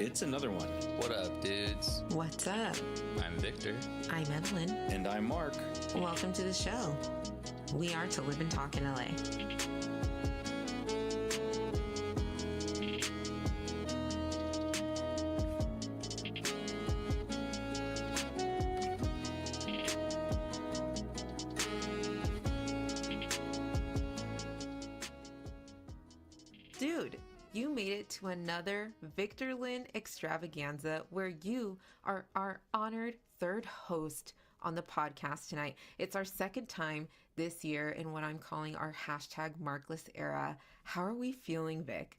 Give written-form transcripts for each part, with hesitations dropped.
It's another one. What up, dudes? What's up? I'm Victor. I'm Evelyn. And I'm Mark. Welcome to the show. We are To Live and Talk in LA. Dude, you made it to another Victor Lynn extravaganza where you are our honored third host on the podcast tonight. It's our second time this year in what I'm calling our hashtag Markless era. How are we feeling, Vic?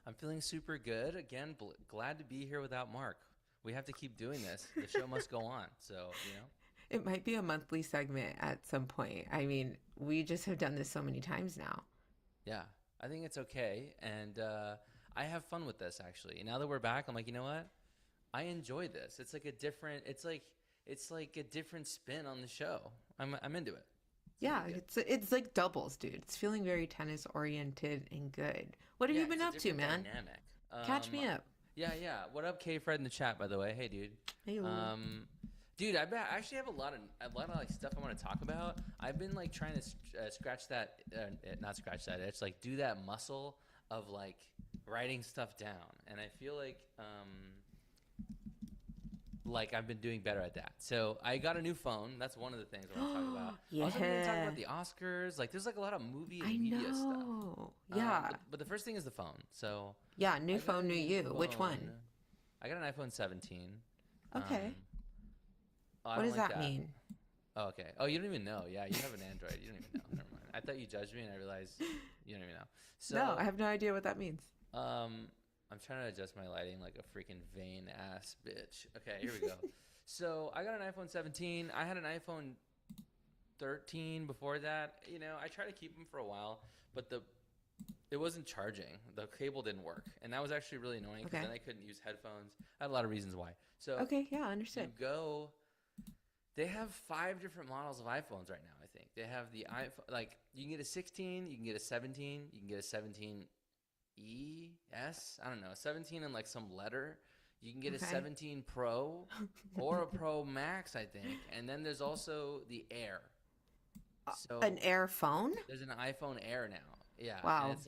I'm feeling super good. Again, glad to be here without Mark. We have to keep doing this. The show must go on. So, you know. It might be a monthly segment at some point. I mean, we just have done this so many times now. Yeah, I think it's okay. And I have fun with this, actually. Now that we're back, I'm like, you know what? I enjoy this. It's like a different, it's like a different spin on the show. I'm into it. It's like doubles, dude. It's feeling very tennis oriented and good. What have you been up to, man? Dynamic. Catch me up. Yeah. What up, K Fred in the chat, by the way? Hey, dude. Hey. Dude, I actually have a lot of like stuff I want to talk about. I've been like trying to scratch that, not scratch that itch, like do that muscle of like writing stuff down, and I feel like I've been doing better at that. So I got a new phone. That's one of the things I want to talk about. Yeah. I was going to talk about the Oscars. Like, there's like a lot of movie and media stuff. Yeah. But the first thing is the phone. So yeah, new phone, new you. Which one? I got an iPhone 17. Okay. What does that mean? Oh, okay. Oh, you don't even know. Yeah, you have an Android. You don't even know. Never mind. I thought you judged me, and I realized you don't even know. So, no, I have no idea what that means. I'm trying to adjust my lighting like a freaking vain ass bitch. Okay, here we go. So I got an iPhone 17. I had an iPhone 13 before that. You know, I tried to keep them for a while, but it wasn't charging. The cable didn't work, and that was actually really annoying because then I couldn't use headphones. I had a lot of reasons why. So okay, yeah, understood. You go They have 5 different models of iPhones right now, I think. They have the iPhone, like, you can get a 16, you can get a 17, you can get a 17E, S, I don't know, 17 and like some letter. You can get a 17 Pro or a Pro Max, I think. And then there's also the Air. So An Air phone? there's an iPhone Air now. Yeah. Wow. And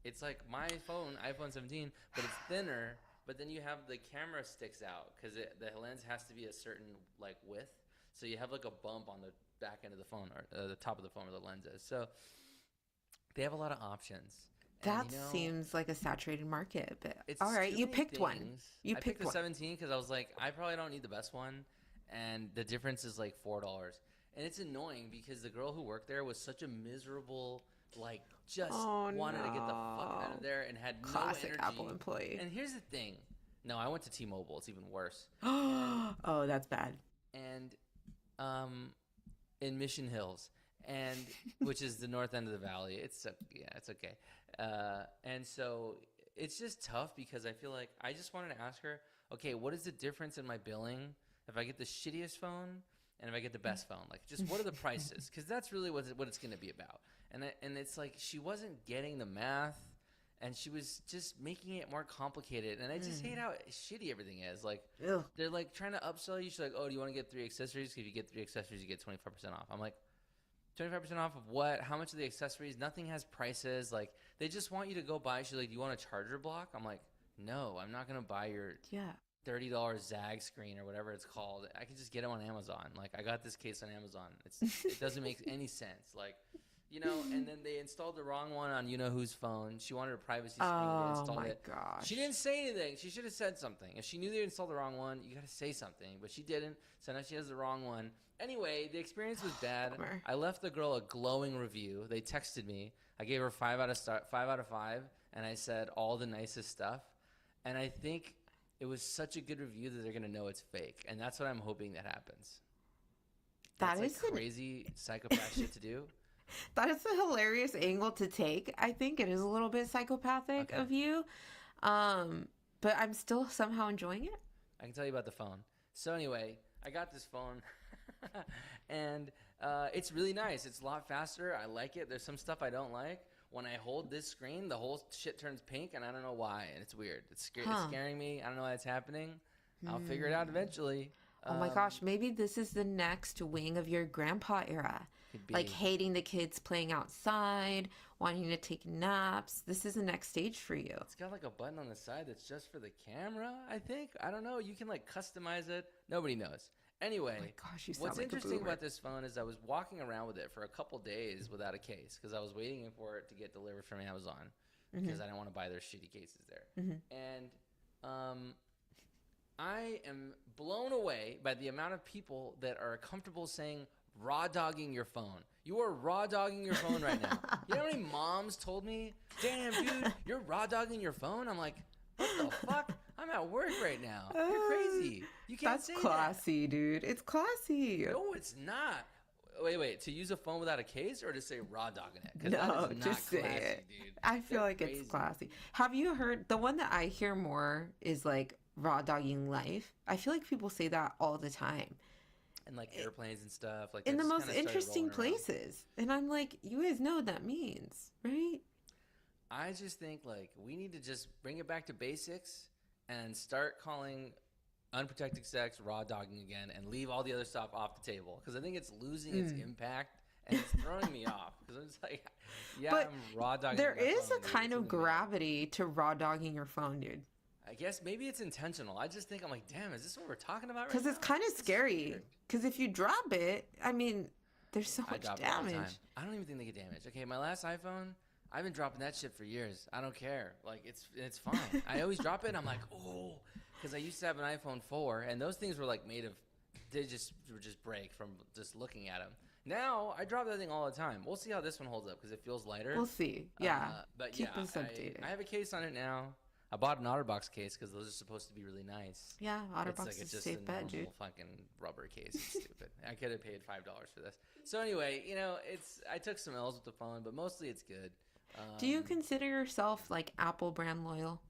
it's like my phone, iPhone 17, but it's thinner. But then you have the camera sticks out because the lens has to be a certain like width. So you have like a bump on the back end of the phone or the top of the phone where the lens is. So they have a lot of options. That And, seems like a saturated market, but it's all right, too you many picked one. things. You I picked picked the one. 17 because I was like, I probably don't need the best one, and the difference is like $4. And it's annoying because the girl who worked there was such a miserable, like, just wanted to get the fuck out of there and had Classic no energy. Apple employee. And here's the thing. No, I went to T-Mobile. It's even worse. Oh, that's bad. And in Mission Hills, and which is the north end of the valley. It's okay. And so it's just tough because I feel like I just wanted to ask her, okay, what is the difference in my billing if I get the shittiest phone and if I get the best phone? Like, just what are the prices? Because that's really what it's going to be about. And it's like she wasn't getting the math, and she was just making it more complicated. And I just hate how shitty everything is. Like, Ugh. they're like trying to upsell you. She's like, oh, do you want to get 3 accessories? If you get 3 accessories, you get 25% off. I'm like, 25% off of what? How much are the accessories? Nothing has prices. Like, they just want you to go buy. She's like, do you want a charger block? I'm like, no, I'm not going to buy your $30 Zag screen or whatever it's called. I can just get them on Amazon. Like, I got this case on Amazon. It doesn't make any sense. Like, you know, and then they installed the wrong one on you-know-whose phone. She wanted a privacy screen. They installed it. Gosh. She didn't say anything. She should have said something. If she knew they installed the wrong one, you got to say something. But she didn't, so now she has the wrong one. Anyway, the experience was bad. Bummer. I left the girl a glowing review. They texted me. I gave her 5 out of 5, and I said all the nicest stuff. And I think it was such a good review that they're going to know it's fake. And that's what I'm hoping that happens. That's like crazy psychopath shit to do. That is a hilarious angle to take. I think it is a little bit psychopathic of you. But I'm still somehow enjoying it. I can tell you about the phone. So anyway, I got this phone and it's really nice. It's a lot faster. I like it. There's some stuff I don't like. When I hold this screen, the whole shit turns pink and I don't know why. And it's weird. It's scaring me. I don't know why it's happening. I'll figure it out eventually. Oh my gosh, maybe this is the next wing of your grandpa era. Like hating the kids playing outside, wanting to take naps. This is the next stage for you. It's got like a button on the side that's just for the camera, I think. I don't know. You can like customize it. Nobody knows. Anyway, oh my gosh, you sound what's like interesting about this phone is I was walking around with it for a couple days without a case because I was waiting for it to get delivered from Amazon because I didn't want to buy their shitty cases there. And I am blown away by the amount of people that are comfortable saying raw dogging your phone. You are raw dogging your phone right now. You know how many moms told me, damn, dude, you're raw dogging your phone? I'm like, what the fuck? I'm at work right now. You're crazy. You can't say That's classy, dude. It's classy. No, it's not. Wait. To use a phone without a case or to say raw dogging it? 'Cause No, that is not just say classy, it. dude. I feel like crazy. it's classy. Have you heard the one that I hear more is like raw dogging life? I feel like people say that all the time. And like airplanes and stuff. Like In that the just most kinda started interesting rolling around. places. And I'm like, you guys know what that means, right? I just think like we need to just bring it back to basics and start calling unprotected sex raw dogging again and leave all the other stuff off the table because I think it's losing its impact and it's throwing me off because I'm just like, yeah, But I'm raw dogging. there my is phone, a dude. kind It's of moving me off. gravity to raw dogging your phone, dude. I guess maybe it's intentional. I just think I'm like, damn, is this what we're talking about right Because now? it's kind of This is scary. weird. Because if you drop it, I mean, there's so I much drop it all the time. damage. I don't even think they get damaged. Okay, my last iPhone, I've been dropping that shit for years. I don't care. Like it's fine. I always drop it. And I'm like, oh, because I used to have an iPhone 4, and those things were like made of, they just would just break from just looking at them. Now I drop that thing all the time. We'll see how this one holds up because it feels lighter. We'll see. Yeah. But Keep yeah, us updated. I have a case on it now. I bought an OtterBox case because those are supposed to be really nice. Yeah, It's OtterBox like is it's a just safe a bet, normal dude. fucking rubber case. It's stupid. I could have paid $5 for this. So anyway, you know, I took some L's with the phone, but mostly it's good. Do you consider yourself like Apple brand loyal?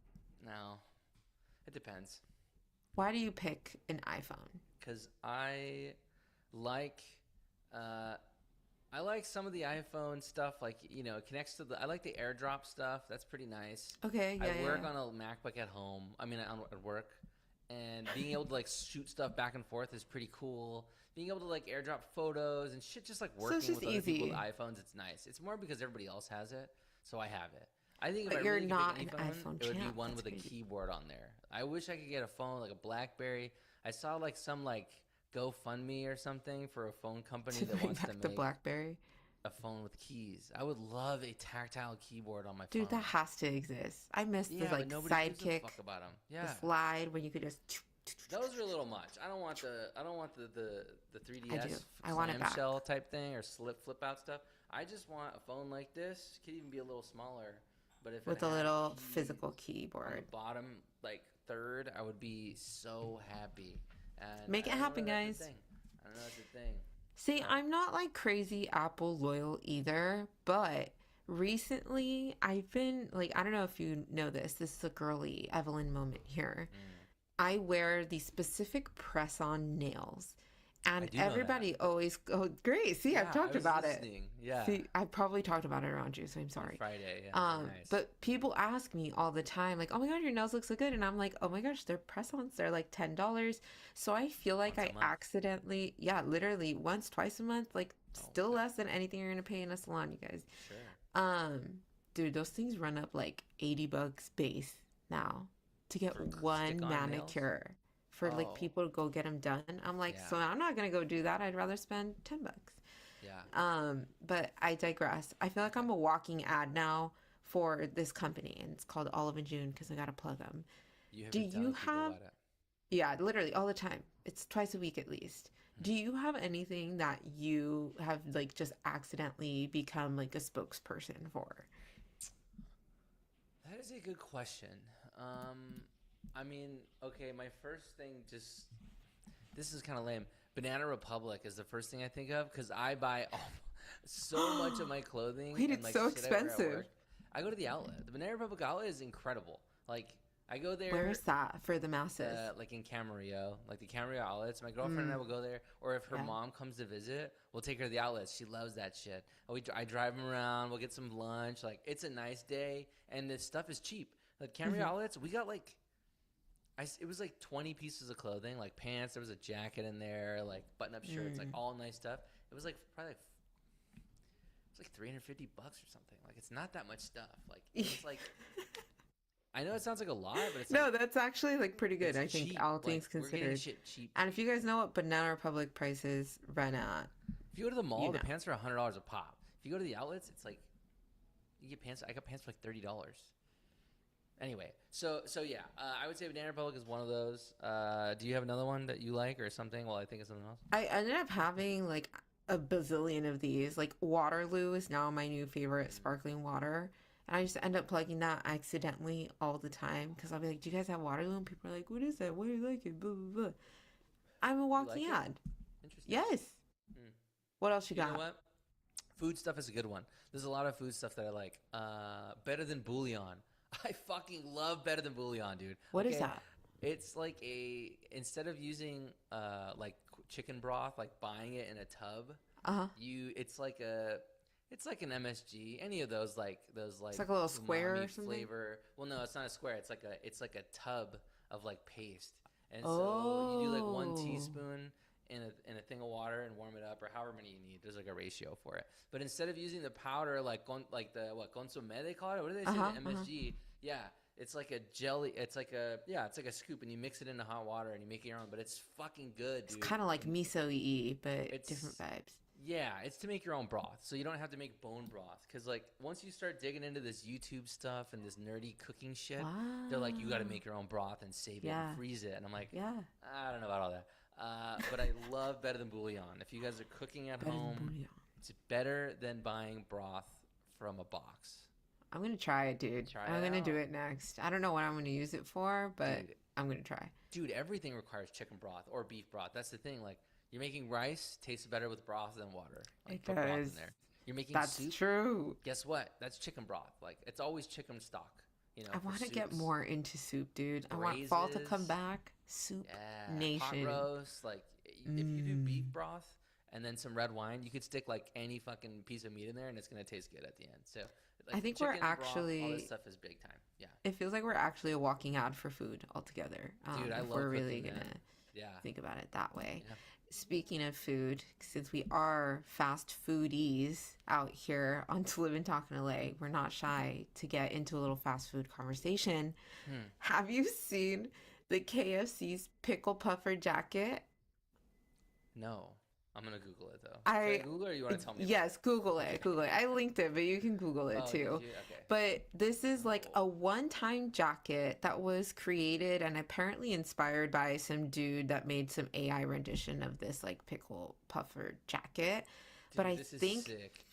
No, it depends. Why do you pick an iPhone? Because I like I like some of the iPhone stuff, like, it connects to I like the AirDrop stuff. That's pretty nice. Okay, yeah, I work yeah. on a MacBook at home. I mean, at work, and being able to like shoot stuff back and forth is pretty cool. Being able to like AirDrop photos and shit, just like So it's working just with other people with easy. iPhones, it's nice. It's more because everybody else has it, so I have it. I think if I But you're really could not pick an any phone, iPhone it would be champ. one That's with a crazy. keyboard on there. I wish I could get a phone like a BlackBerry. I saw like some like GoFundMe or something for a phone company To that bring wants to back the make BlackBerry. a phone with keys. I would love a tactile keyboard on my Dude, that phone. has to exist. I miss the Yeah, but like nobody gives a sidekick, fuck about them. the Yeah, slide when you could just. those are a little much. I don't want the I do. 3DS I want it back. clamshell type thing or flip out stuff. I just want a phone like this. Could even be a little smaller, but if it With a had little keys physical on the keyboard. bottom, like third, I would be so happy. And Make it I don't happen, know that's guys. a thing. I don't know that's a thing. See, But I'm not like crazy Apple loyal either, but recently I've been like, I don't know if you know this. This is a girly Evelyn moment here. I wear these specific press on nails. I And do know that. everybody always, oh, great. See, I've Yeah, talked I was about it. listening. Yeah, See, I probably talked about it around you, so I'm on sorry. Friday. Yeah, nice. But people ask me all the time, like, "Oh my God, your nails look so good," and I'm like, "Oh my gosh, they're press-ons. They're like $10." So I feel like Once a I month. accidentally, yeah, literally once, twice a month, like Oh, still okay. less than anything you're gonna pay in a salon, you guys. Sure. Dude, those things run up like $80 base now to get For one stick-on nails? manicure for like Oh, people to go get them done. I'm like, yeah, so I'm not gonna go do that. I'd rather spend $10. yeah. But I digress. I feel like Okay. I'm a walking ad now for this company, and it's called Olive and June because I gotta plug them. You have Do been you telling people have, about it. yeah, literally all the time. It's twice a week at least. Hmm. Do you have anything that you have like just accidentally become like a spokesperson for? That is a good question. I mean, okay, my first thing this is kind of lame. Banana Republic is the first thing I think of because I buy so much of my clothing Wait, and it's like so shit I wear at expensive. work. I go to the outlet. The Banana Republic outlet is incredible. Like I go there Where's that for the masses? like in Camarillo, like the Camarillo outlets. My girlfriend and I Mm, will go there, or if her yeah. mom comes to visit, we'll take her to the outlets. She loves that shit. I drive them around. We'll get some lunch. Like it's a nice day, and this stuff is cheap. Like Camarillo Hmm. outlets, we got like it was like 20 pieces of clothing, like pants. There was a jacket in there, like button-up shirts, like Mm. all nice stuff. It was like probably like it's like $350 or something. Like it's not that much stuff. Like it's like I know it sounds like a lot, but it's No, like that's actually like pretty good. it's I think cheap. all Like things we're getting considered. shit cheap. And if you guys know what Banana Republic prices run at, If you go to the mall, you the know. pants are $100 a pop. If you go to the outlets, it's like you get pants. I got pants for like $30. Anyway, so yeah, I would say Banana Republic is one of those. Do you have another one that you like or something? Well, I think of something else. I ended up having like a bazillion of these. Like Waterloo is now my new favorite Mm. sparkling water. And I just end up plugging that accidentally all the time because I'll be like, "Do you guys have Waterloo?" And people are like, "What is that? Why do you like it?" Blah, blah, blah. I'm a You like walking it? ad. Interesting. Yes. Mm. What else you You know got? what? Food stuff is a good one. There's a lot of food stuff that I like. Better than bouillon. I fucking love better than bouillon, dude. What is Okay, that? it's like instead of using like chicken broth, like buying it in a tub, Uh-huh. it's like an MSG, any of those It's like a little square or umami something. flavor. Well, no, it's not a square. It's like a tub of like paste, and so you do like one Oh. teaspoon in a thing of water and warm it up, or however many you need. There's like a ratio for it. But instead of using the powder, like the consomme they call it, what do they say? Uh-huh, The MSG. Yeah, it's like a jelly. It's like a scoop, and you mix it into hot water and you make it your own. But it's fucking good, It's dude. kind of like miso-y, but It's different vibes. Yeah, it's to make your own broth, so you don't have to make bone broth. Because like once you start digging into this YouTube stuff and this nerdy cooking shit, they're like, you got to Wow. make your own broth and save it Yeah. and freeze it. And I'm like, Yeah. I don't know about all that. But I love better than bouillon. If you guys are cooking at Better than home, bouillon. it's better than buying broth from a box. I'm gonna try it, dude. Try I'm it gonna do out. it next. I don't know what I'm gonna use it for, but Dude, I'm gonna try. everything requires chicken broth or beef broth. That's the thing. Like you're making rice tastes better with broth than water. Like It put broth in does. there. You're making That's soup. true. Guess what? That's chicken broth. Like it's always chicken stock. I For want to get soups. more into soup, dude. I want fall to come Braises. back. Soup Yeah, pot nation. roast. Like if you do beef broth, and then some red wine. You could stick like any fucking piece of meat in there, and it's gonna taste good at the end. So like, I think we're chicken, broth, all actually. this stuff is big time. Yeah, It feels like we're actually a walking ad for food altogether. dude, I If love we're really cooking, gonna man. Yeah, think about it that way. yeah. Speaking of food, since we are fast foodies out here on To Live and Talk in LA, we're not shy to get into a little fast food conversation. Hmm. Have you seen the KFC's pickle puffer jacket? No, I'm gonna Google it though. Should I I Google it, or you want to tell me? Yes, Google it. Google it. I linked it, but you can Google it Oh, did too. you? Okay. But this is like a one-time jacket that was created and apparently inspired by some dude that made some AI rendition of this like pickle puffer jacket. But Dude, I this is think sick.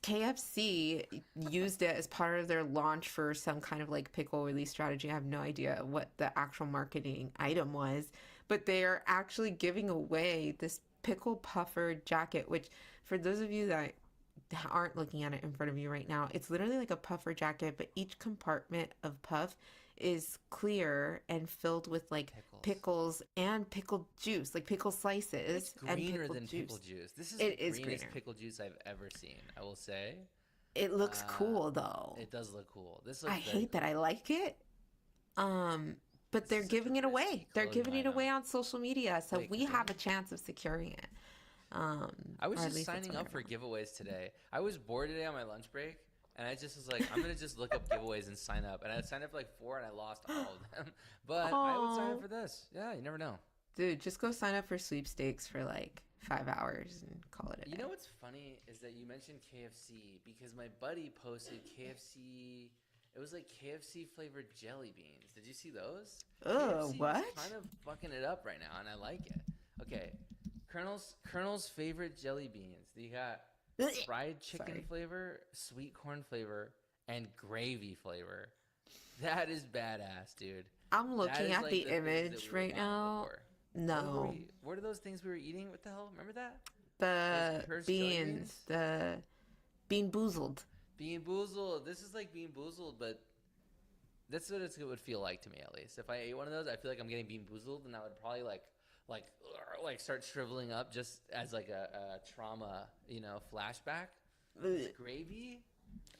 KFC used it as part of their launch for some kind of like pickle release strategy. I have no idea what the actual marketing item was, but they are actually giving away this pickle puffer jacket, which for those of you that aren't looking at it in front of you right now, it's literally like a puffer jacket, but each compartment of puff is clear and filled with like pickles and pickled juice, like pickle slices It's and greener pickled than juice. pickle juice. This is It the is greenest greener. pickle juice I've ever seen. I will say. It looks Uh, cool though. It does look cool. This I looks very hate that I like it. But This they're is such a giving it away. risky They're clothing giving it item. away on social media, so Wait, we have a continue. chance of securing it. I was or at just least that's signing what up for everyone- giveaways today. I was bored today on my lunch break, and I just was like, I'm gonna just look up giveaways and sign up. And I signed up for like 4, and I lost all of them. But I would sign Aw. up for this. Yeah, you never know. Dude, just go sign up for sweepstakes for like 5 hours and call it a You day. know what's funny is that you mentioned KFC because my buddy posted KFC. It was like KFC flavored jelly beans. Did you see those? Ugh, KFC what? is kind of fucking it up right now, and I like it. Okay, Colonel's favorite jelly beans. You got fried chicken Sorry. flavor, sweet corn flavor, and gravy flavor. That is badass, dude. I'm That looking is at like the things that image we were right buying now. before. No. What are those things we were eating? What the hell? Remember that? The Cursed jelly beans, beans? the bean boozled. Bean Boozled. This is like Bean Boozled, but that's what it would feel like to me, at least. If I ate one of those, I feel like I'm getting Bean Boozled, and I would probably like start shriveling up just as like a trauma, flashback. Ugh. Gravy.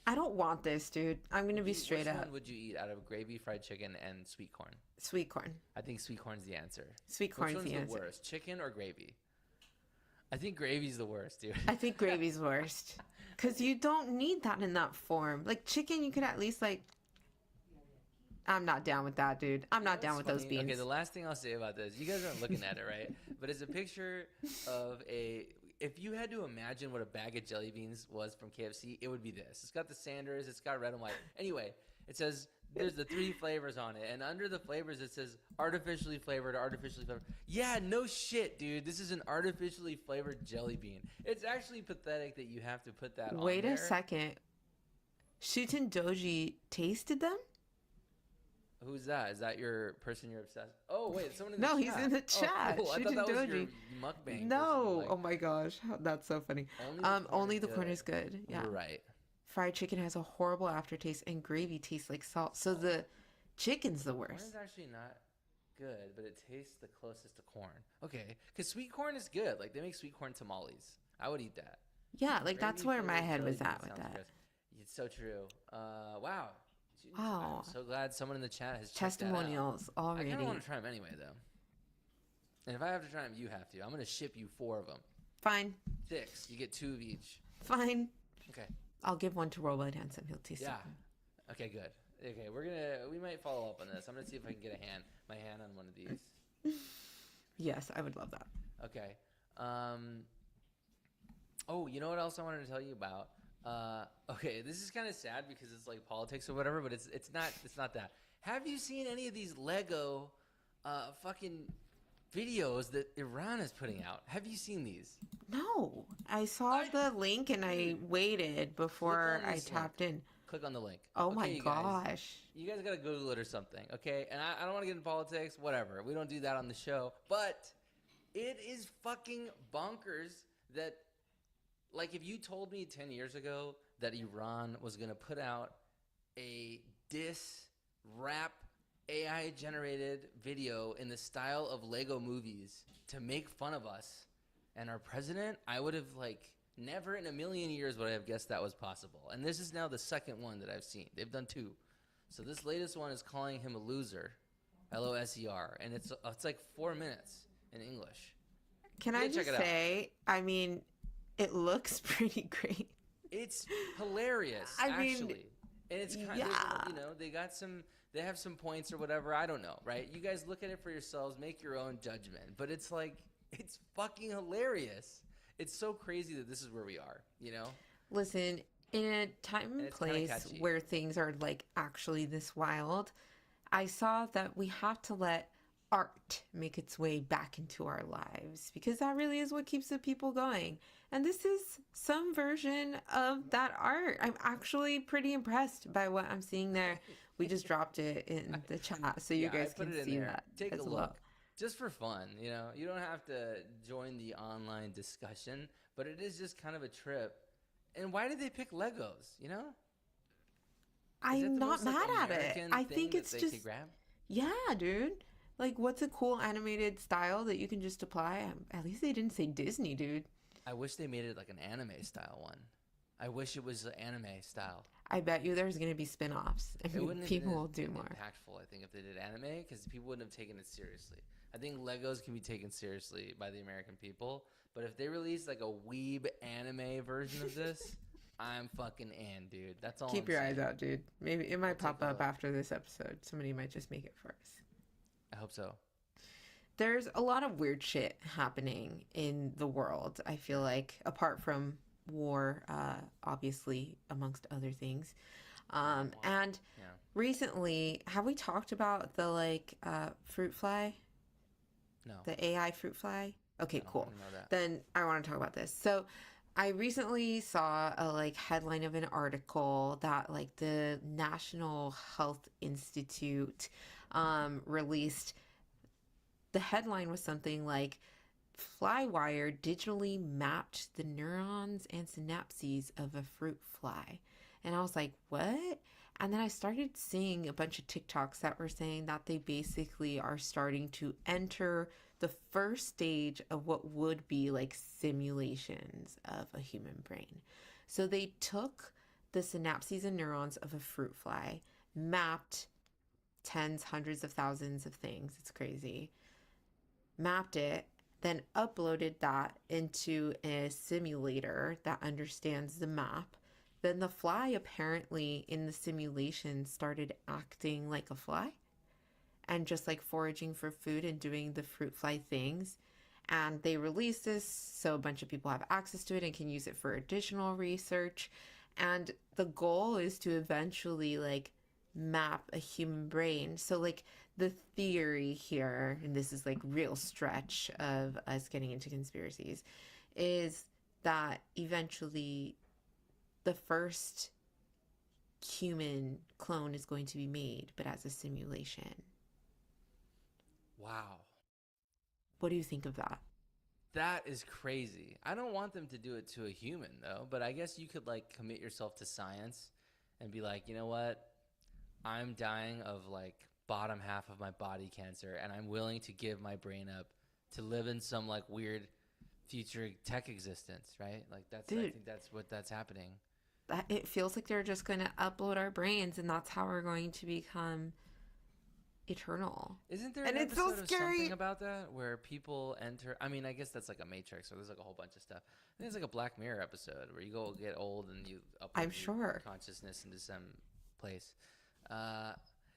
I don't want this, dude. I'm gonna be straight Which up. one would you eat out of gravy, fried chicken, and sweet corn? Sweet corn. I think sweet corn's the answer. Sweet Which corn's one's the the answer. worst, chicken or gravy? I think gravy's the worst, dude. I think gravy's worst. Because you don't need that in that form. Like chicken, you could at least like. I'm not down with that, dude. I'm not down with those beans. Okay, the last thing I'll say about this, you guys aren't looking at it, right? But it's a picture of if you had to imagine what a bag of jelly beans was from KFC, it would be this. It's got the Sanders, it's got red and white. Anyway, it says there's the 3 flavors on it, and under the flavors it says artificially flavored, artificially flavored. Yeah, no shit, dude. This is an artificially flavored jelly bean. It's actually pathetic that you have to put that on Wait there. a second. Shuten Doji tasted them? Who's that? Is that your person you're obsessed? Oh wait, someone in the No, chat. he's in the chat. Oh, cool. I thought Shuten that was your Doji. mukbang. No. person, Oh my gosh. That's so funny. like, Only the corn is good. Yeah. You're right. Fried chicken has a horrible aftertaste and gravy tastes like salt. So the chicken's the Corn worst. is actually not good, but it tastes the closest to corn. Okay, because sweet corn is good. Like they make sweet corn tamales. I would eat that. Yeah, like that's Gravy where my flavored head jelly was bean at with sounds that. gross. It's so true. Wow. Jeez, Wow. I'm so glad someone in the chat has checked that out. Testimonials I already. kind of want to try them anyway, though. And if I have to try them, you have to. I'm gonna ship you 4 of them. Fine. 6. You get 2 of each. Fine. Okay. I'll give one to Robot Handsome. He'll taste Yeah. it. Okay, good. Okay, we might follow up on this. I'm gonna see if I can get my hand on one of these. Yes, I would love that. Okay. Oh, you know what else I wanted to tell you about? Okay, this is kind of sad because it's like politics or whatever, but it's not that. Have you seen any of these Lego fucking videos that Iran is putting out? Have you seen these? No, I saw the link and I waited before Click on I this tapped in. Click on the link. Oh Okay, my you guys. gosh. You guys gotta Google it or something, okay? And I don't want to get into politics, whatever. We don't do that on the show. But it is fucking bonkers that, like, if you told me 10 years ago that Iran was gonna put out a rap AI-generated video in the style of Lego movies to make fun of us, and our president, I would have like never in a million years would I have guessed that was possible. And this is now the second one that I've seen. They've done 2. So this latest one is calling him a loser, LOSER, and it's like 4 minutes in English. Can I just say, I mean, it looks pretty great. It's hilarious, actually. And it's kind of, you know, they have some points or whatever. I don't know, right? You guys look at it for yourselves, make your own judgment. But it's like, it's fucking hilarious. It's so crazy that this is where we are, you know? Listen, in a time and place where things are like actually this wild, I saw that we have to let art make its way back into our lives because that really is what keeps the people going. And this is some version of that art. I'm actually pretty impressed by what I'm seeing there. We just dropped it in the chat so you guys can see that. Take a look. Well. Just for fun, you know. You don't have to join the online discussion, but it is just kind of a trip. And why did they pick Legos, you know? I'm not mad at it. I think it's just yeah, dude. Like, what's a cool animated style that you can just apply? At least they didn't say Disney, dude. I wish they made it like an anime style one. I wish it was an anime style. I bet you there's going to be spin-offs. I mean, people will do more. Impactful, I think, if they did anime, because people wouldn't have taken it seriously. I think Legos can be taken seriously by the American people, but if they release like a weeb anime version of this, I'm fucking in, dude. That's all. Keep your eyes out, dude. Maybe it might pop up after this episode. Somebody might just make it for us. I hope so. There's a lot of weird shit happening in the world, I feel like, apart from war, obviously, amongst other things. And recently, have we talked about the fruit fly? No. The AI fruit fly? Okay, cool. Then I want to talk about this. So I recently saw a headline of an article that the National Health Institute released. The headline was something like Flywire digitally mapped the neurons and synapses of a fruit fly. And I was like, what? And then I started seeing a bunch of TikToks that were saying that they basically are starting to enter the first stage of what would be simulations of a human brain. So they took the synapses and neurons of a fruit fly, mapped tens, hundreds of thousands of things. It's crazy. Mapped it, then uploaded that into a simulator that understands the map. Then the fly apparently in the simulation started acting like a fly and just foraging for food and doing the fruit fly things. And they released this so a bunch of people have access to it and can use it for additional research. And the goal is to eventually map a human brain. So the theory here, and this is real stretch of us getting into conspiracies, is that eventually the first human clone is going to be made, but as a simulation. Wow. What do you think of that? That is crazy. I don't want them to do it to a human, though, but I guess you could commit yourself to science and be like, you know what? I'm dying of bottom half of my body cancer, and I'm willing to give my brain up to live in some weird future tech existence, right? Dude, I think that's happening. It feels like they're just going to upload our brains, and that's how we're going to become eternal. Isn't there an episode of something about that where people enter? I mean, I guess that's a Matrix, or there's a whole bunch of stuff. I think it's a Black Mirror episode where you go get old and you upload your consciousness into some place.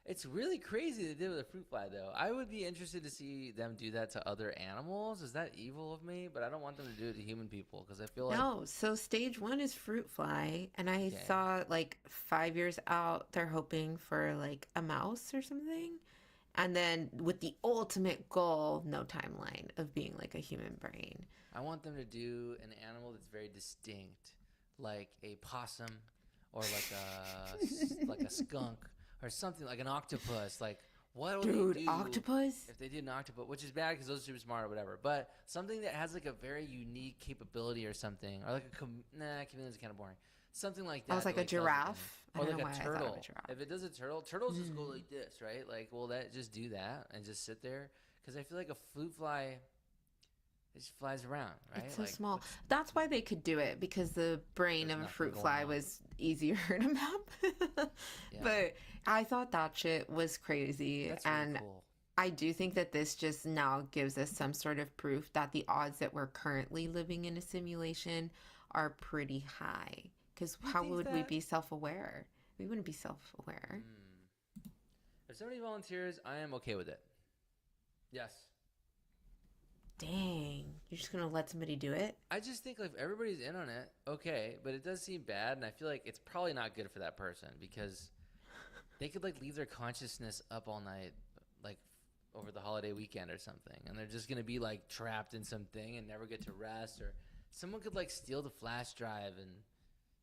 It's really crazy they did with a fruit fly, though. I would be interested to see them do that to other animals. Is that evil of me? But I don't want them to do it to human people because I feel No, so stage 1 is fruit fly. And I saw 5 years out, they're hoping for a mouse or something. And then with the ultimate goal, no timeline, of being a human brain. I want them to do an animal that's very distinct, like a possum or a skunk. Or something like an octopus. What would they do octopus? if they did an octopus? Which is bad because those are super smart or whatever. But something that has a very unique capability or something. Or chameleon's kind of boring. Something like that. I was a giraffe. Or a turtle. If it does a turtle, turtles just go like this, right? Will that just do that and just sit there? Because I feel like a fruit fly It just flies around, right? It's so Like, small. That's why they could do it, because the brain there's of a nothing fruit going fly on. was easier to map. Yeah, But I thought that shit was crazy. that's really And cool. I do think that this just now gives us some sort of proof that the odds that we're currently living in a simulation are pretty high. Because You how think would we that? be self aware? We wouldn't be self aware. Hmm. If somebody volunteers, I am okay with it. Yes. Dang. You're just going to let somebody do it? I just think like if everybody's in on it, okay, but it does seem bad, and I feel like it's probably not good for that person because they could like leave their consciousness up all night, like over the holiday weekend or something, and they're just gonna be like trapped in something and never get to rest, or someone could like steal the flash drive and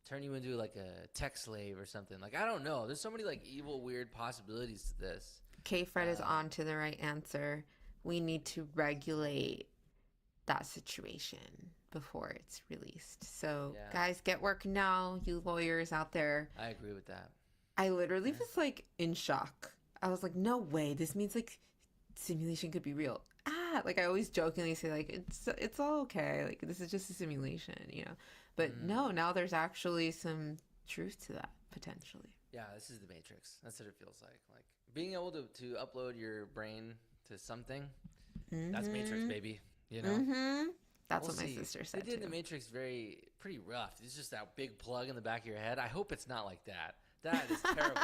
turn you into like a tech slave or something. Like I don't know. There's so many like evil, weird possibilities to this. K Fred is Uh, on to the right answer. We need to regulate that situation before it's released. So, Yeah. guys, get work now, you lawyers out there. I agree with that. I literally Yeah. was like in shock. I was like, no way. This means like simulation could be real. Like I always jokingly say like it's all okay. Like this is just a simulation, you know. But Mm. no, now there's actually some truth to that potentially. Yeah, this is the Matrix. That's what it feels like. Like being able to upload your brain to something. That's Matrix, baby. You know. Mm-hmm. That's We'll what my see. sister They said did too. the Matrix pretty rough. It's just that big plug in the back of your head. I hope it's not like that. That is terrible.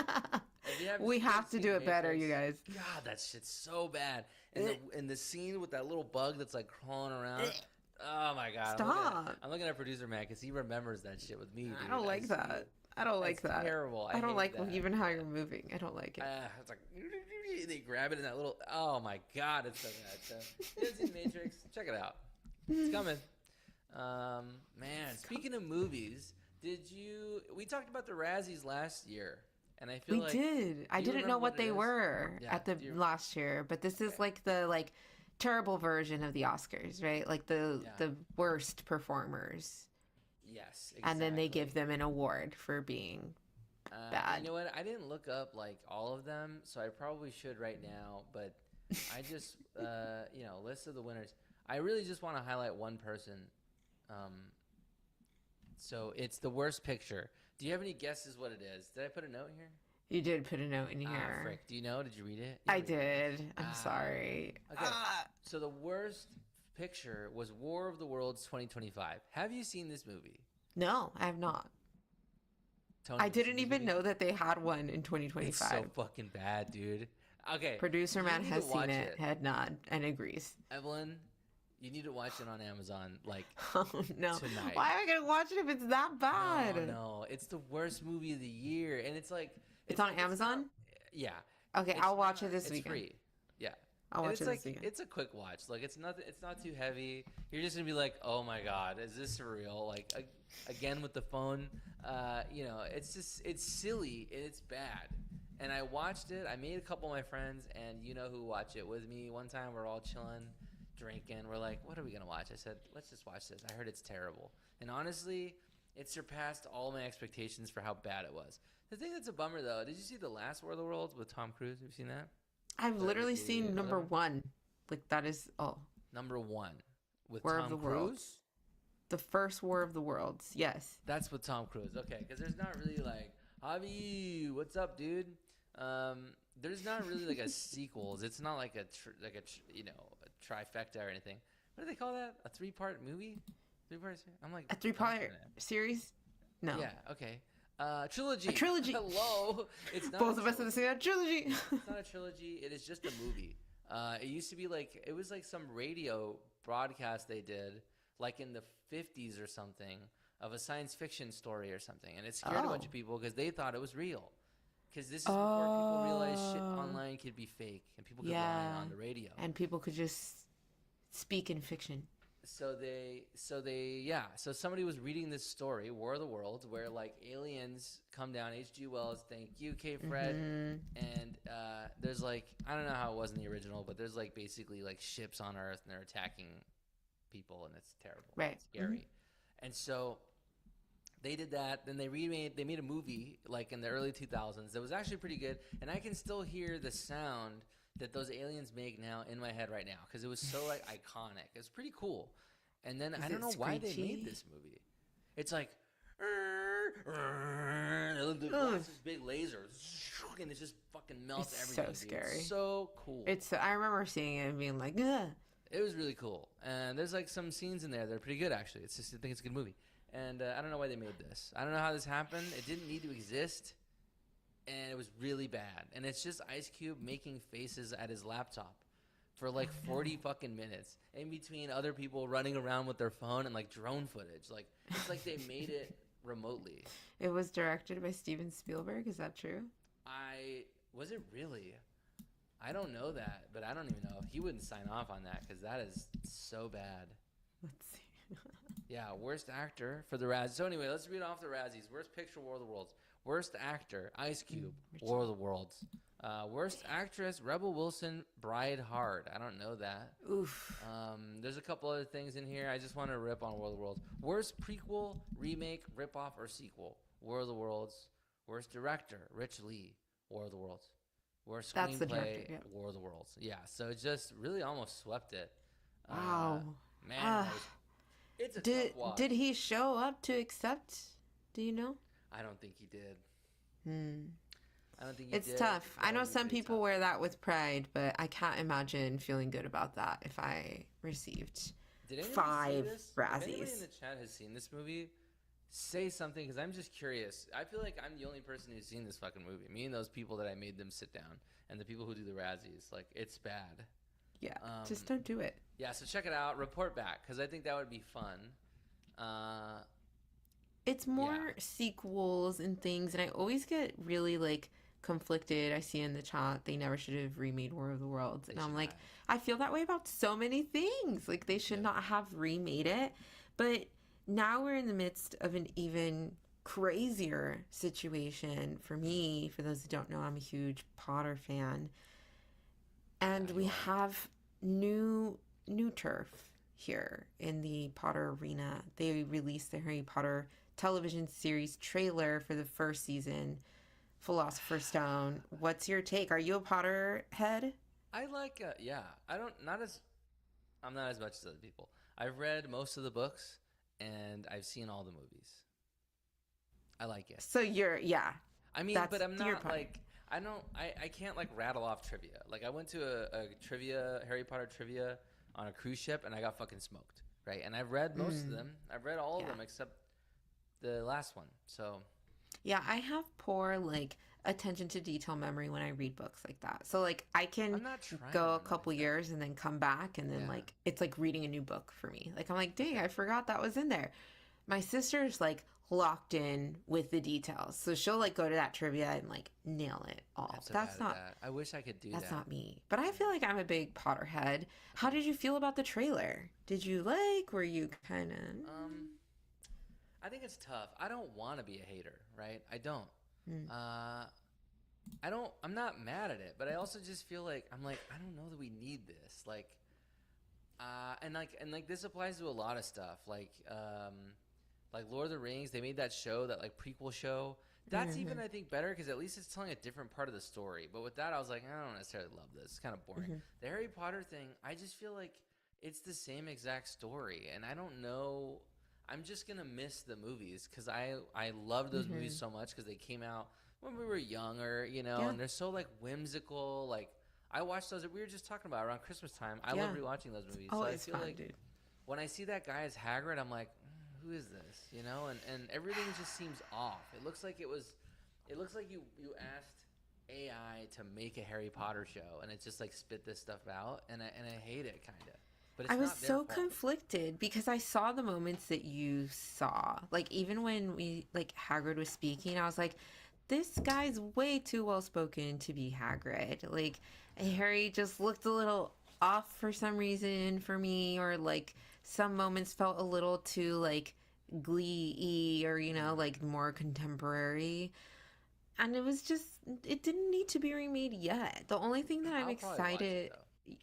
If you We have to do it better, you guys. God, that shit's so bad. And the scene with that little bug that's like crawling around. Oh my god! Stop. I'm looking at producer man because he remembers that shit with me. Dude. I don't like see that. it. I don't like That's that. terrible. I don't hate like that. even how you're moving. I don't like it. It's like they grab it in that little. Oh my god, it's so bad. So, you haven't seen Matrix? Check it out. It's coming. Man, speaking of movies, we talked about the Razzies last year, and I feel We like did. I do you didn't know remember what it they is? were Yeah, at the do you- last year, but this is Okay. like the terrible version of the Oscars, right? Like the Yeah. the worst performers, Yes, and then they exactly. give them an award for being bad. You know what? I didn't look up like all of them, so I probably should right now. But I just, list of the winners. I really just want to highlight one person. So it's the worst picture. Do you have any guesses what it is? Did I put a note here? You did put a note in here. Frick. Do you know? Did you read it? I You read it. did. I'm Ah. sorry. Okay. So the worst picture was War of the Worlds 2025. Have you seen this movie? No, I have not. Tony, I have you seen didn't this even movie? know that they had one in It's 2025. so fucking bad, dude. Okay. Producer you man need has to watch seen it, head nod, and agrees. Evelyn, you need to watch it on Amazon. Like, Oh no! Tonight. Why am I gonna watch it if it's that bad? no, it's the worst movie of the year, and it's like It's on not- Amazon? yeah. Okay, It's I'll watch not- it this it's weekend. free. Yeah. I'll And watch it's it like this weekend. it's a quick watch. Like it's nothing. It's not too heavy. You're just gonna be like, oh my god, is this real? Like again with the phone. It's just it's silly and it's bad. And I watched it. I made a couple of my friends, and you know who watch it with me. One time we're all chilling, drinking. We're like, what are we gonna watch? I said, let's just watch this. I heard it's terrible, and honestly, it surpassed all my expectations for how bad it was. The thing that's a bummer though, did you see the last War of the Worlds with Tom Cruise? Have you seen that? I've literally the seen other number one? one. Like that is Number one with War of Tom the Cruise. Worlds. The first War of the Worlds. Yes. That's with Tom Cruise. Okay, because there's not really like Javi, what's up, dude? There's not really like a sequels. It's not like a trifecta or anything. What do they call that? A 3-part movie? 3 parts? I'm like A 3-part blanking it. series? No. Yeah. Okay. Trilogy. A trilogy. Hello. It's not. Both a of us are the trilogy. same trilogy. It's not a trilogy. It is just a movie. It used to be like it was like some radio broadcast they did, like in the 50s or something, of a science fiction story or something, and it scared a bunch of Oh. people because they thought it was real. Because this is before people realized shit Oh. online could be fake and people could lie Yeah. on the radio. And people could just speak in fiction. So somebody was reading this story, War of the Worlds, where like aliens come down. H.G. Wells, thank you, K. Fred. Mhm. And there's like I don't know how it was in the original, but there's like basically like ships on Earth and they're attacking people and it's terrible, Right. It's scary. And so they did that. Then they made a movie like in the early 2000s that was actually pretty good. And I can still hear the sound that those aliens make now in my head right now because it was so like iconic. It's pretty cool. And then Is I don't it know why they screechy? made this movie. It's like the Ugh. this big laser and it just fucking melts It's everything. so Dude. scary. So cool. It's. I remember seeing it and being like, ugh. It was really cool, and there's like some scenes in there that are pretty good actually. It's just I think it's a good movie, and I don't know why they made this. I don't know how this happened. It didn't need to exist, and it was really bad. And it's just Ice Cube making faces at his laptop for like 40 fucking minutes in between other people running around with their phone and like drone footage. Like it's like they made it remotely. It was directed by Steven Spielberg. Is that true? Was it really? I don't know that, but I don't even know. He wouldn't sign off on that because that is so bad. Let's see. Yeah, worst actor for the Razzies. So anyway, let's read off the Razzies. Worst picture, War of the Worlds. Worst actor, Ice Cube, War of the Worlds. Worst actress, Rebel Wilson, Bride Hard. I don't know that. Oof. There's a couple other things in here. I just want to rip on War of the Worlds. Worst prequel, remake, ripoff, or sequel, War of the Worlds. Worst director, Rich Lee, War of the Worlds. Worst That's the screenplay, director, yeah. War of the Worlds. Yeah, so it just really almost swept it. Wow. Man, Ah. it's a Did tough watch. did he show up to accept? Do you know? I don't think he did. Hmm. I don't think he It's did. tough. I That know would be some pretty people tough. wear that with pride, but I can't imagine feeling good about that if I received. Did anybody 5 see this? If anybody in Razzies. the chat has seen this movie, say something because I'm just curious. I feel like I'm the only person who's seen this fucking movie. Me and those people that I made them sit down, and the people who do the Razzies. Like, it's bad. Yeah, Um, just don't do it. Yeah, so check it out. Report back because I think that would be fun. It's more yeah. sequels and things, and I always get really like conflicted. I see in the chat they never should have remade War of the Worlds, and They I'm should like, not. I feel that way about so many things. Like they should Yeah. not have remade it, but now we're in the midst of an even crazier situation for me. For those who don't know, I'm a huge Potter fan, and Yeah, we you are. have new turf here in the Potter arena. They released the Harry Potter television series trailer for the first season, Philosopher's Stone. What's your take? Are you a Potter head? I like, yeah. I'm not as much as other people. I've read most of the books and I've seen all the movies. I like it. So yeah. I mean, That's but I'm your not point. like I can't like rattle off trivia. Like I went to a trivia Harry Potter trivia on a cruise ship and I got fucking smoked, right? And I've read most of them. I've read all of Yeah. them except the last one. So Yeah, I have poor like attention to detail memory when I read books like that. So like I can I'm not trying to go a memorize couple that. years and then come back and then Yeah. like it's like reading a new book for me. Like I'm like, dang, I forgot that was in there. My sister's like locked in with the details. So she'll like go to that trivia and like nail it all. I'm so That's bad at not that. I wish I could do that's that. not me. But I feel like I'm a big Potterhead. How did you feel about the trailer? Did you like? Were you kind of I think it's tough. I don't want to be a hater, right? I don't. Mm. I'm not mad at it, but I also just feel like I don't know that we need this. And this applies to a lot of stuff. Like Lord of the Rings, they made that show, that like prequel show. That's even I think better because at least it's telling a different part of the story. But with that, I was like, I don't necessarily love this. It's kind of boring. The Harry Potter thing, I just feel like it's the same exact story, and I don't know. I'm just gonna miss the movies because I love those movies so much because they came out when we were younger, you know, Yeah. and they're so like whimsical. Like I watched those. We were just talking about around Christmas time. I love Yeah. rewatching those movies. Oh, so I it's feel fun, like dude. when I see that guy as Hagrid, I'm like, who is this? You know, and everything just seems off. It looks like you asked AI to make a Harry Potter show, and it just like spit this stuff out, and I hate it kind of. But it's I was not their so fault. conflicted because I saw the moments that you saw. Like even when Hagrid was speaking, I was like, this guy's way too well spoken to be Hagrid. Like Harry just looked a little off for some reason for me, or like some moments felt a little too like glee-y or like more contemporary. And it didn't need to be remade yet. The only thing that I'm I'll probably watch it, excited though.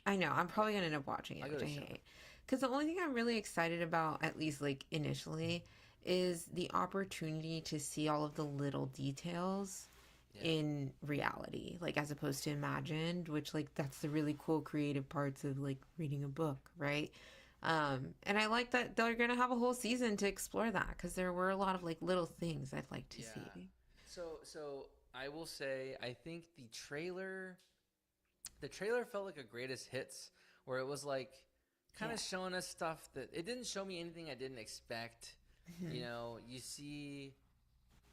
I know. I'm probably gonna end up watching it, I'll go which I to show. hate. Because the only thing I'm really excited about, at least like initially, is the opportunity to see all of the little details Yeah. in reality, like as opposed to imagined, which like that's the really cool creative parts of like reading a book, right? And I like that they're gonna have a whole season to explore that because there were a lot of like little things I'd like to Yeah. see. So I will say I think the trailer felt like a greatest hits where it was like kind Yeah. of showing us stuff that it didn't show me anything I didn't expect. You Hmm. know, you see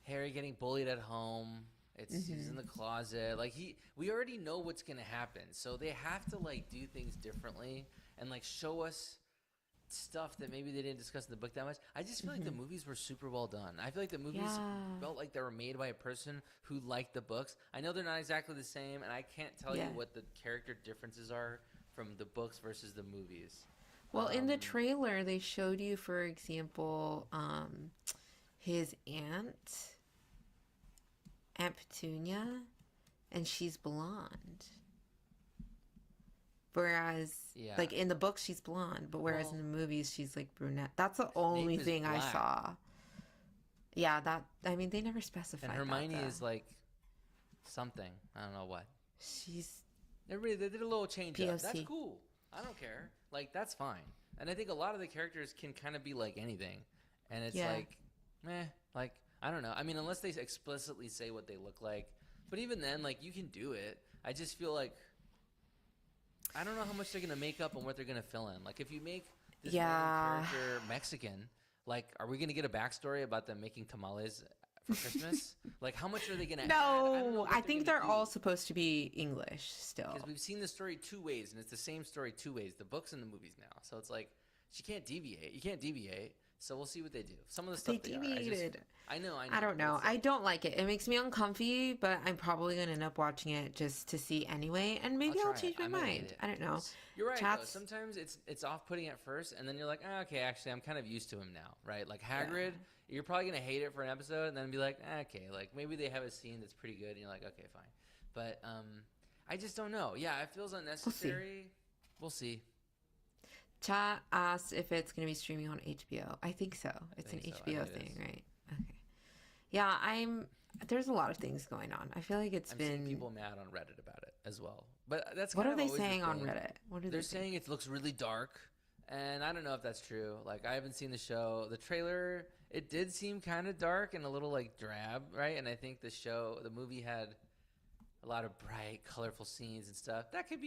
Harry getting bullied at home. It's he's in Hmm. the closet. Like we already know what's gonna happen. So they have to like do things differently and like show us stuff that maybe they didn't discuss in the book that much. I just feel like the Hmm. movies were super well done. I feel like the movies Yeah. felt like they were made by a person who liked the books. I know they're not exactly the same, and I can't tell you Yeah. what the character differences are from the books versus the movies. Well, in the Um, trailer, they showed you, for example, his Aunt Petunia, and she's blonde. Whereas, yeah. like in the book, she's blonde, but whereas in Well, the movies, she's like brunette. That's the Snape only is thing I black, saw. Yeah, that, I mean, they never and specified that Hermione though. is like something. I don't know what. She's They did a little change up. That's POC. cool. I don't care. Like that's fine. And I think a lot of the characters can kind of be like anything, and it's Yeah. like, meh. Like I don't know. I mean, unless they explicitly say what they look like, but even then, like you can do it. I just feel like I don't know how much they're gonna make up and what they're gonna fill in. Like if you make this random Yeah. character Mexican, like are we gonna get a backstory about them making tamales for Christmas? Like how much are they gonna add? I don't know No, what I they're think gonna they're do. all supposed to be English still. Because we've seen the story two ways, and it's the same story two ways, the books and the movies now. So it's like she can't deviate. You can't deviate. So we'll see what they do. Some of the They stuff they are. deviated. I know. I don't but know. it's I like, don't like it. It makes me uncomfy, but I'm probably gonna end up watching it just to see anyway, and maybe I'll try it. change my I might hate mind. it. I don't know. You're right. Though. Chats. Sometimes it's off putting at first, and then you're like, okay, actually, I'm kind of used to him now, right? Like Yeah. Hagrid, you're probably gonna hate it for an episode, and then be like, okay, like maybe they have a scene that's pretty good, and you're like, okay, fine. But I just don't know. Yeah, it feels unnecessary. We'll see. Chat asked if it's going to be streaming on HBO. I think so. It's an think so. I HBO think it thing, is. right? Okay. Yeah, there's a lot of things going on. I feel like it's I'm been. seeing people mad on Reddit about it as well. But that's What kind are of they always the saying on thing. Reddit? What are They're they saying? saying it looks really dark, and I don't know if that's true. Like I haven't seen the show. The trailer, it did seem kind of dark and a little like drab, right? And I think the movie had a lot of bright, colorful scenes and stuff. That could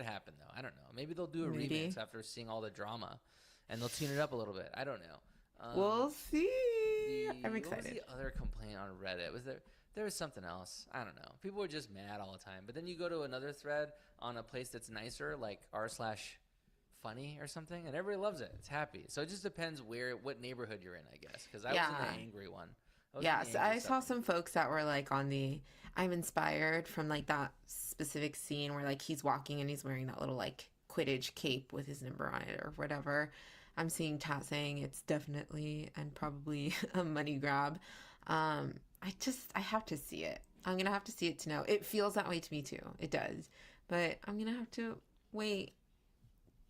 happen though. I don't know. Maybe they'll do a Maybe. remix after seeing all the drama, and they'll tune it up a little bit. I don't know. We'll see. I'm What was excited. the other complaint on Reddit? There was something else. I don't know. People were just mad all the time. But then you go to another thread on a place that's nicer, like r/funny or something, and everybody loves it. It's happy. So it just depends what neighborhood you're in, I guess. Because I was in Yeah. the angry one. I was in Yeah, the so angry I saw section. some folks that were like on the I'm inspired from like that specific scene where like he's walking and he's wearing that little like Quidditch cape with his number on it or whatever. I'm seeing chat saying it's definitely and probably a money grab. I have to see it. I'm gonna have to see it to know. It feels that way to me too. It does. But I'm gonna have to wait.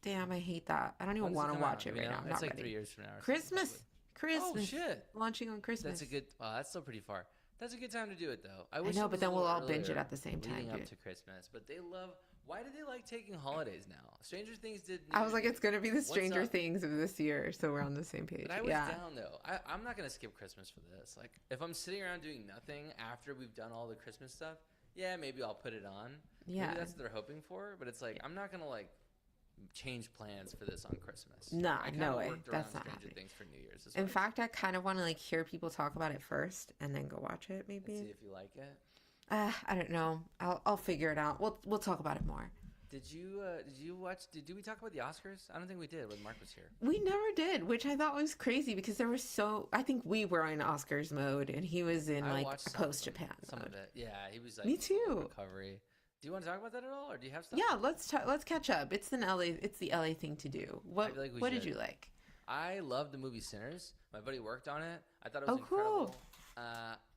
Damn, I hate that. I don't When even does want to come watch out? it You right know? now. I'm It's not like 3 ready. years from now. Or something, Christmas. probably. Christmas. Oh shit! Launching on Christmas. That's a good. That's still pretty far. That's a good time to do it though. I I wish know, it but was then a we'll little all binge it earlier, at the same time, leading up dude. to Christmas. But they love. Why do they like taking holidays now? Stranger Things did. New I was Year's like, it's Eve. gonna be the What's Stranger up? Things of this year, so we're on the same page. But I was Yeah, down though. I'm not gonna skip Christmas for this. Like, if I'm sitting around doing nothing after we've done all the Christmas stuff, yeah, maybe I'll put it on. yeah. Maybe that's what they're hoping for. But it's like I'm not gonna like change plans for this on Christmas. Nah, I no kinda way. worked around That's not Stranger happening. Things for New Year's. Is In what I'm fact, I kind of want to like hear people talk about it first and then go watch it. saying. Maybe. See if you like it. I don't know. I'll figure it out. We'll talk about it more. Did you watch? Did we talk about the Oscars? I don't think we did when Mark was here. We never did, which I thought was crazy because there was so. I think we were in Oscars mode and he was in I like watched post Japan some mode. of it. Yeah, he was like Me in full too. recovery. Do you want to talk about that at all, or do you have stuff? Yeah, let's catch up. It's the LA thing to do. What feel like we what did should. you like? I love the movie Sinners. My buddy worked on it. I thought it Oh, was cool. incredible.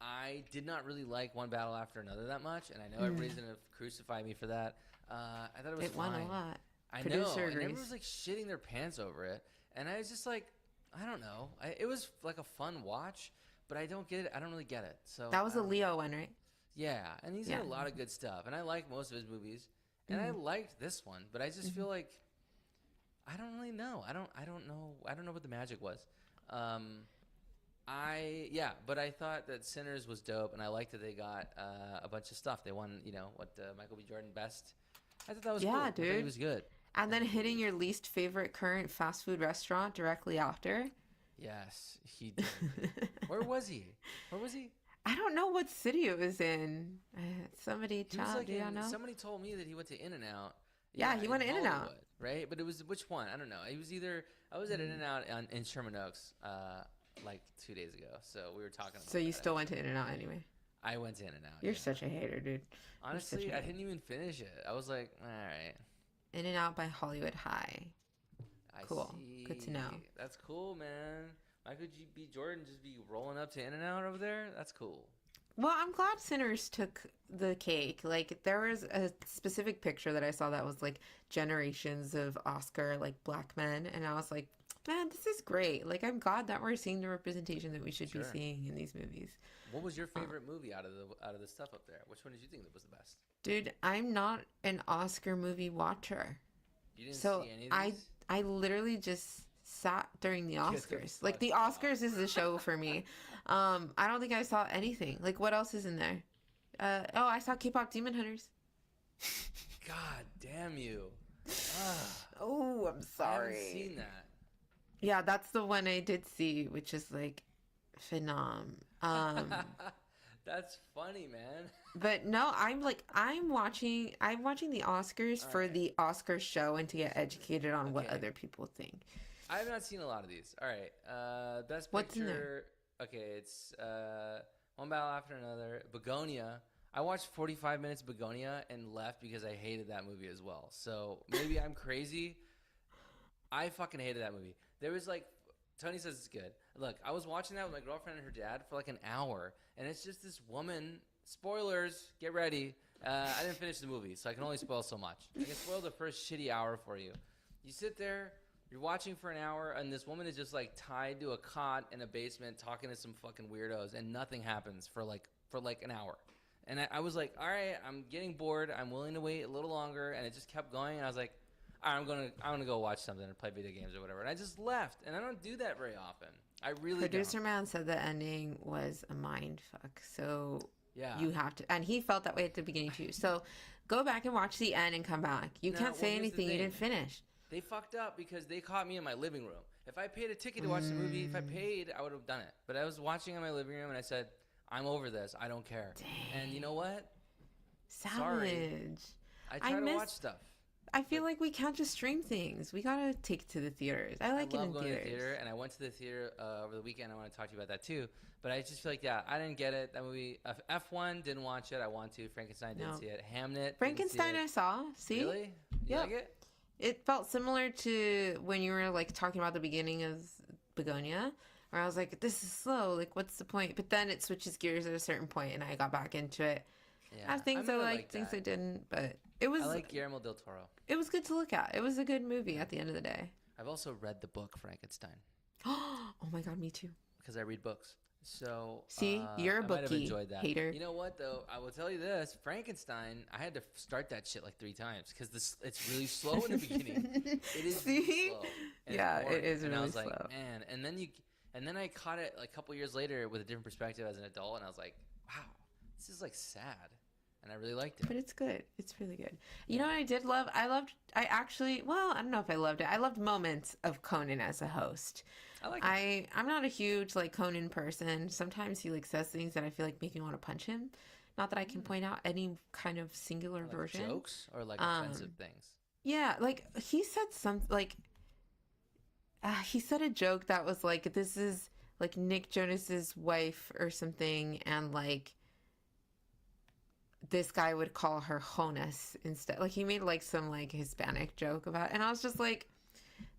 I did not really like One Battle After Another that much, and I know everybody's gonna crucify me for that. I thought it was It won fine. a lot. I know, Producer and everyone agrees. was like shitting their pants over it, and I was just like, I don't know. It was like a fun watch, but I don't get it. I don't really get it. So That was I a don't know. Leo one, right? Yeah, and he's in Yeah. a lot of good stuff, and I like most of his movies, and I liked this one, but I just feel like I don't really know. I don't know. I don't know what the magic was. But I thought that Sinners was dope, and I liked that they got a bunch of stuff. They won, Michael B. Jordan Best. I thought that was cool. Yeah, I thought he dude. was good. And then hitting your least favorite current fast food restaurant directly after. Yes, he did. Where was he? Where was he? I don't know what city it was in. Somebody He was like do you know? somebody told me that he went to In-N-Out. Yeah, he went to In-N-Out. Hollywood, right? But it was which one? I don't know. He was either I was at In-N-Out in Sherman Oaks like 2 days ago. So we were talking about So you that, still went actually. to In-N-Out anyway. I went to In-N-Out. You're yeah. such a hater, dude. Honestly, a I didn't even finish it. I was like, all right. In-N-Out by Hollywood High. I Cool. Good to know. see. That's cool, man. Michael B. Jordan just be rolling up to In-N-Out over there. That's cool. Well, I'm glad Sinners took the cake. Like, there was a specific picture that I saw that was like generations of Oscar, like black men. And I was like, man, this is great. Like, I'm glad that we're seeing the representation that we should be Sure. seeing in these movies. What was your favorite movie out of the stuff up there? Which one did you think that was the best? Dude, I'm not an Oscar movie watcher. You didn't So see any of these? I literally just sat during the Get the Oscars. Like, fuck the out. Oscars is the show for me. I don't think I saw anything. Like, what else is in there? I saw K-pop Demon Hunters. God damn you. Ah, Oh, I'm I haven't sorry. seen that. Yeah, that's the one I did see, which is like phenom. That's funny, man. But no, I'm watching the Oscars for Alright. the Oscar show and to get educated on what Okay. other people think. I have not seen a lot of these. All right. Best What's in there? picture. Okay, it's one battle after another. Begonia. I watched 45 minutes of Begonia and left because I hated that movie as well. So maybe I'm crazy. I fucking hated that movie. There was like, Tony says it's good. Look, I was watching that with my girlfriend and her dad for like an hour, and it's just this woman. Spoilers, get ready. I didn't finish the movie, so I can only spoil so much. I can spoil the first shitty hour for you. You sit there, you're watching for an hour, and this woman is just like tied to a cot in a basement talking to some fucking weirdos, and nothing happens for like an hour. And I was like, all right, I'm getting bored. I'm willing to wait a little longer, and it just kept going. And I was like, all right, I'm gonna go watch something or play video games or whatever. And I just left, and I don't do that very often. I really Producer don't. man said the ending was a mind fuck. So Yeah. you have to, and he felt that way at the beginning too. So go back and watch the end and come back. You No, can't well, say here's the anything you thing. didn't finish. They fucked up because they caught me in my living room. If I paid a ticket to watch the movie, if I paid, I would have done it. But I was watching in my living room, and I said, I'm over this. I don't care. And you know what? Savage. I I try to miss- watch stuff. I feel like we can't just stream things. We gotta take it to the theaters. I like I it love in going theaters. to the theater, and I went to the theater over the weekend. I want to talk to you about that too. But I just feel like, yeah, I didn't get it. That movie, F1, didn't watch it. I want to. Frankenstein, didn't No. see it. Hamnet, Frankenstein, I didn't see saw. it. See, Really? You Yeah. like it? it felt similar to when you were like talking about the beginning of Begonia, where I was like, "This is slow. Like, what's the point?" But then it switches gears at a certain point, and I got back into it. Yeah. I have things I really liked, like things that. I didn't, but it was I like Guillermo del Toro. it was good to look at. It was a good movie at the end of the day. I've also read the book Frankenstein Oh my god, me too. because I read books. So See, you're a I might have bookie enjoyed that. hater. You know what though? I will tell you this: Frankenstein. I had to start that shit like 3 times because it's really slow in the beginning. It is really See? slow. And it's Yeah, it boring. is And I really was like, slow. man. And then I caught it like a couple years later with a different perspective as an adult, and I was like, wow, this is like sad, and I really liked it. But it's good. It's really good. You know what I did love? I actually, well, I don't know if I loved it. I loved moments of Conan as a host. I like it. I'm not a huge like Conan person. Sometimes he like says things that I feel like make me want to punch him. Not that I can point out any kind of singular Like version. jokes or like offensive things. Yeah, like he said he said a joke that was like, this is like Nick Jonas's wife or something, and like this guy would call her Jonas instead. Like he made like some like Hispanic joke about it, and I was just like,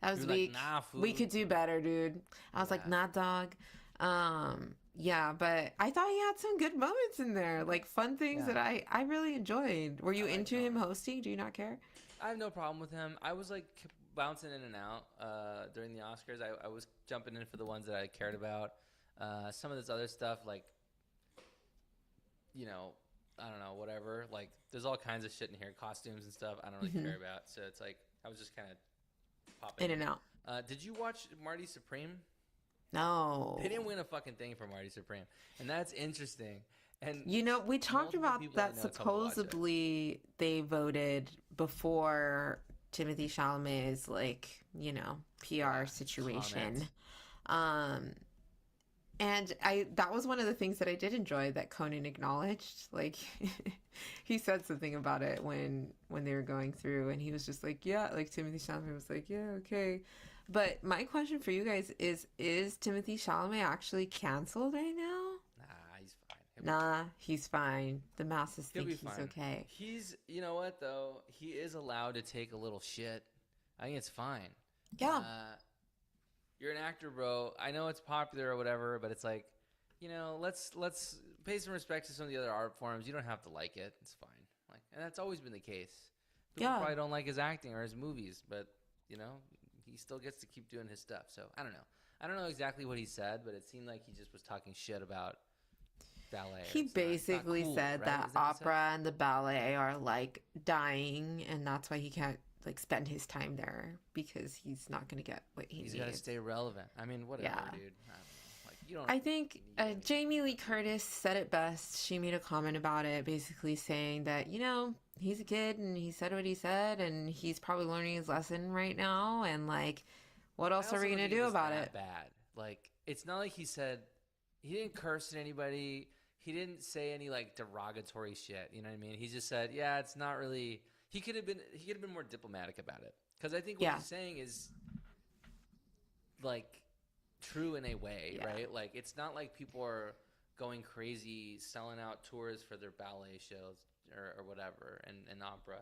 that was You were like, weak. nah, We fool. could do better, dude. I was like, Yeah. nah, dog. Yeah, but I thought he had some good moments in there, like fun things Yeah. that I really enjoyed. Were you I like into him Conan. hosting? Do you not care? I have no problem with him. I was like bouncing in and out during the Oscars. I was jumping in for the ones that I cared about. Some of this other stuff, like, you know, I don't know, whatever. Like, there's all kinds of shit in here, costumes and stuff. I don't really care about. So it's like I was just kind of popping In and out. Did you watch Marty Supreme? No. They didn't win a fucking thing for Marty Supreme, and that's interesting. And You know, we talked multiple about people I that know told me to watch it. supposedly they voted before Timothy Chalamet's, like, you know, PR situation. comment. And that was one of the things that I did enjoy that Conan acknowledged. Like, he said something about it when they were going through, and he was just like, yeah, like Timothy Chalamet was like, yeah, okay. But my question for you guys is Timothy Chalamet actually canceled right now? Nah, he's fine. Nah, he's fine. The masses He'll think be he's fine. okay. He's, you know what though? He is allowed to take a little shit. I think it's fine. Yeah. You're an actor, bro. I know it's popular or whatever, but it's like, you know, let's pay some respect to some of the other art forms. You don't have to like it. It's fine. Like, and that's always been the case. People Yeah. probably don't like his acting or his movies, but you know, he still gets to keep doing his stuff. So I don't know. I don't know exactly what he said, but it seemed like he just was talking shit about ballet. He It's not basically cool, said right? that Isn't that what he said? opera and the ballet are like dying, and that's why he can't like spend his time there because he's not going to get what he He's needs. got to stay relevant. I mean, whatever, Yeah. dude. I don't know. Like, you don't. I think need anything Jamie Lee like that. Curtis said it best. She made a comment about it, basically saying that, you know, he's a kid and he said what he said, and he's probably learning his lesson right now. And like, what else I are we also don't going to think it do was about that it? Bad. Like, it's not like he said he didn't curse at anybody. He didn't say any like derogatory shit. You know what I mean? He just said, yeah, it's not really. He could have been more diplomatic about it. Because I think what Yeah. he's saying is like true in a way, Yeah. right? Like, it's not like people are going crazy selling out tours for their ballet shows or whatever and opera.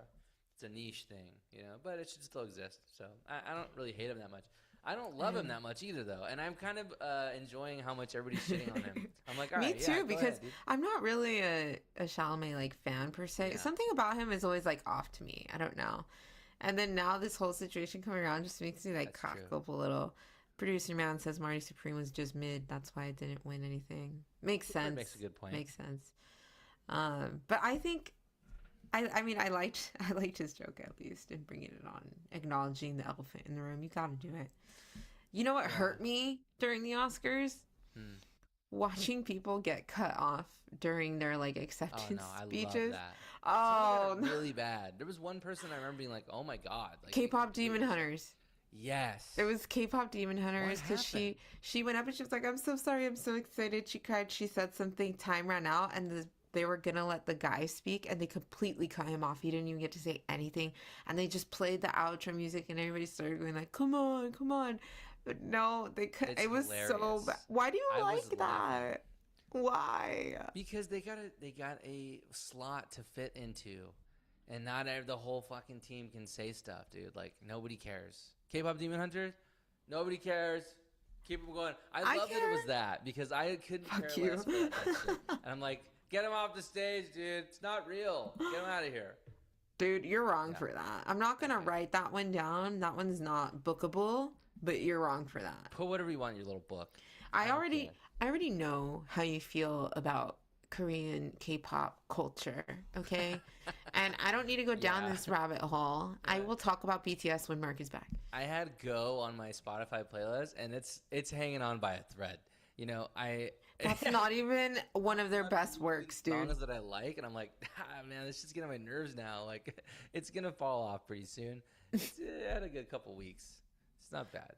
It's a niche thing, you know, but it should still exist. So I don't really hate him that much. I don't love him that much either, though, and I'm kind of enjoying how much everybody's shitting on him. I'm like, all Me right, too, yeah, go because ahead, dude. I'm not really a Chalamet like fan per se. Yeah. Something about him is always like off to me. I don't know. And then now this whole situation coming around just makes me like That's cock true. up a little. Producer man says Marty Supreme was just mid. That's why it didn't win anything. Makes That sense. makes a good point. Makes sense. But I think, I mean, I liked his joke at least and bringing it on, acknowledging the elephant in the room. You got to do it. You know what Yeah. hurt me during the Oscars? Hmm. Watching people get cut off during their like Oh acceptance no, I speeches. love that. Oh, Some of them are really bad. There was one person I remember being like, "Oh my god!" Like, K-pop Demon Hunters. Yes. It was K-pop Demon Hunters because she went up and she was like, "I'm so sorry, I'm so excited." She cried. She said something. Time ran out, and they were gonna let the guy speak, and they completely cut him off. He didn't even get to say anything, and they just played the outro music, and everybody started going like, "Come on, come on!" But no, they cut. It's It was so hilarious. bad. Why do you I was like laughing. that? Why? Because they got a slot to fit into, and not the whole fucking team can say stuff, dude. Like, nobody cares. K-pop Demon Hunters, nobody cares. Keep them going. I love that it was care. that because I couldn't Fuck care you. less about that shit. And I'm like, get him off the stage, dude. It's not real. Get him out of here. Dude, you're wrong Yeah. for that. I'm not gonna Okay. write that one down. That one's not bookable, but you're wrong for that. Put whatever you want in your little book. I don't already care. I already know how you feel about Korean K-pop culture, okay? And I don't need to go down Yeah. this rabbit hole. I will talk about BTS when Mark is back. I had Go on my Spotify playlist, and it's hanging on by a thread. You know, That's not even one of their best works, dude. songs that I like, and I'm like, man, this just getting on my nerves now. Like, it's gonna fall off pretty soon. It had a good couple weeks. It's not bad.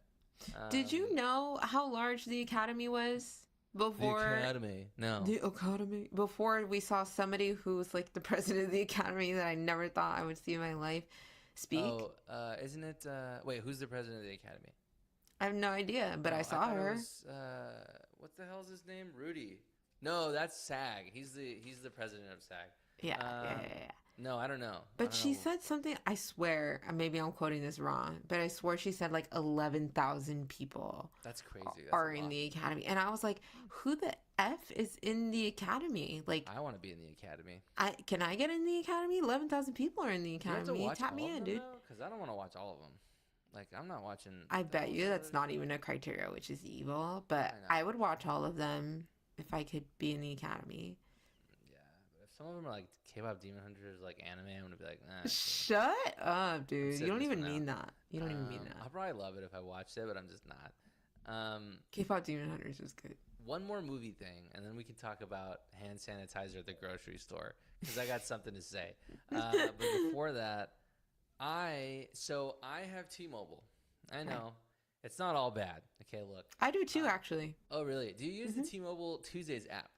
Did you know how large the Academy was The before Academy? No. The Academy. Before we saw somebody who was like the president of the Academy that I never thought I would see in my life speak. Oh, isn't it? Wait, who's the president of the Academy? I have no idea, but I Oh, saw thought it her. was, what the hell's his name? Rudy. No, that's SAG. He's the president of SAG. Yeah. No, I don't know. I But don't she know. said something, I swear, maybe I'm quoting this wrong, but I swear she said like 11,000 people That's crazy. That's are a in lot. the Academy. And I was like, who the F is in the Academy? Like, I want to be in the Academy. can I get in the Academy? 11,000 people are in the Do you have to Academy. watch Tap all me of in, them, dude. Because I don't want to watch all of them. Like, I'm not watching I bet you those that's other not shit. even a criteria, which is evil. But I know. I would watch all of them if I could be in the academy. Yeah, but if some of them are like K-pop Demon Hunters, like anime, I'm gonna be like, nah. Cool. Shut up, I'm dude. You sitting don't this even one out. mean that. You don't even mean I'll that. probably love it if I watched it, but I'm just not. K-pop Demon Hunters is good. One more movie thing, and then we can talk about hand sanitizer at the grocery store because I got something to say. But before that, I have T-Mobile. I know it's not all bad. Okay, look. I do too, actually. Oh, really? Do you use the T-Mobile Tuesdays app?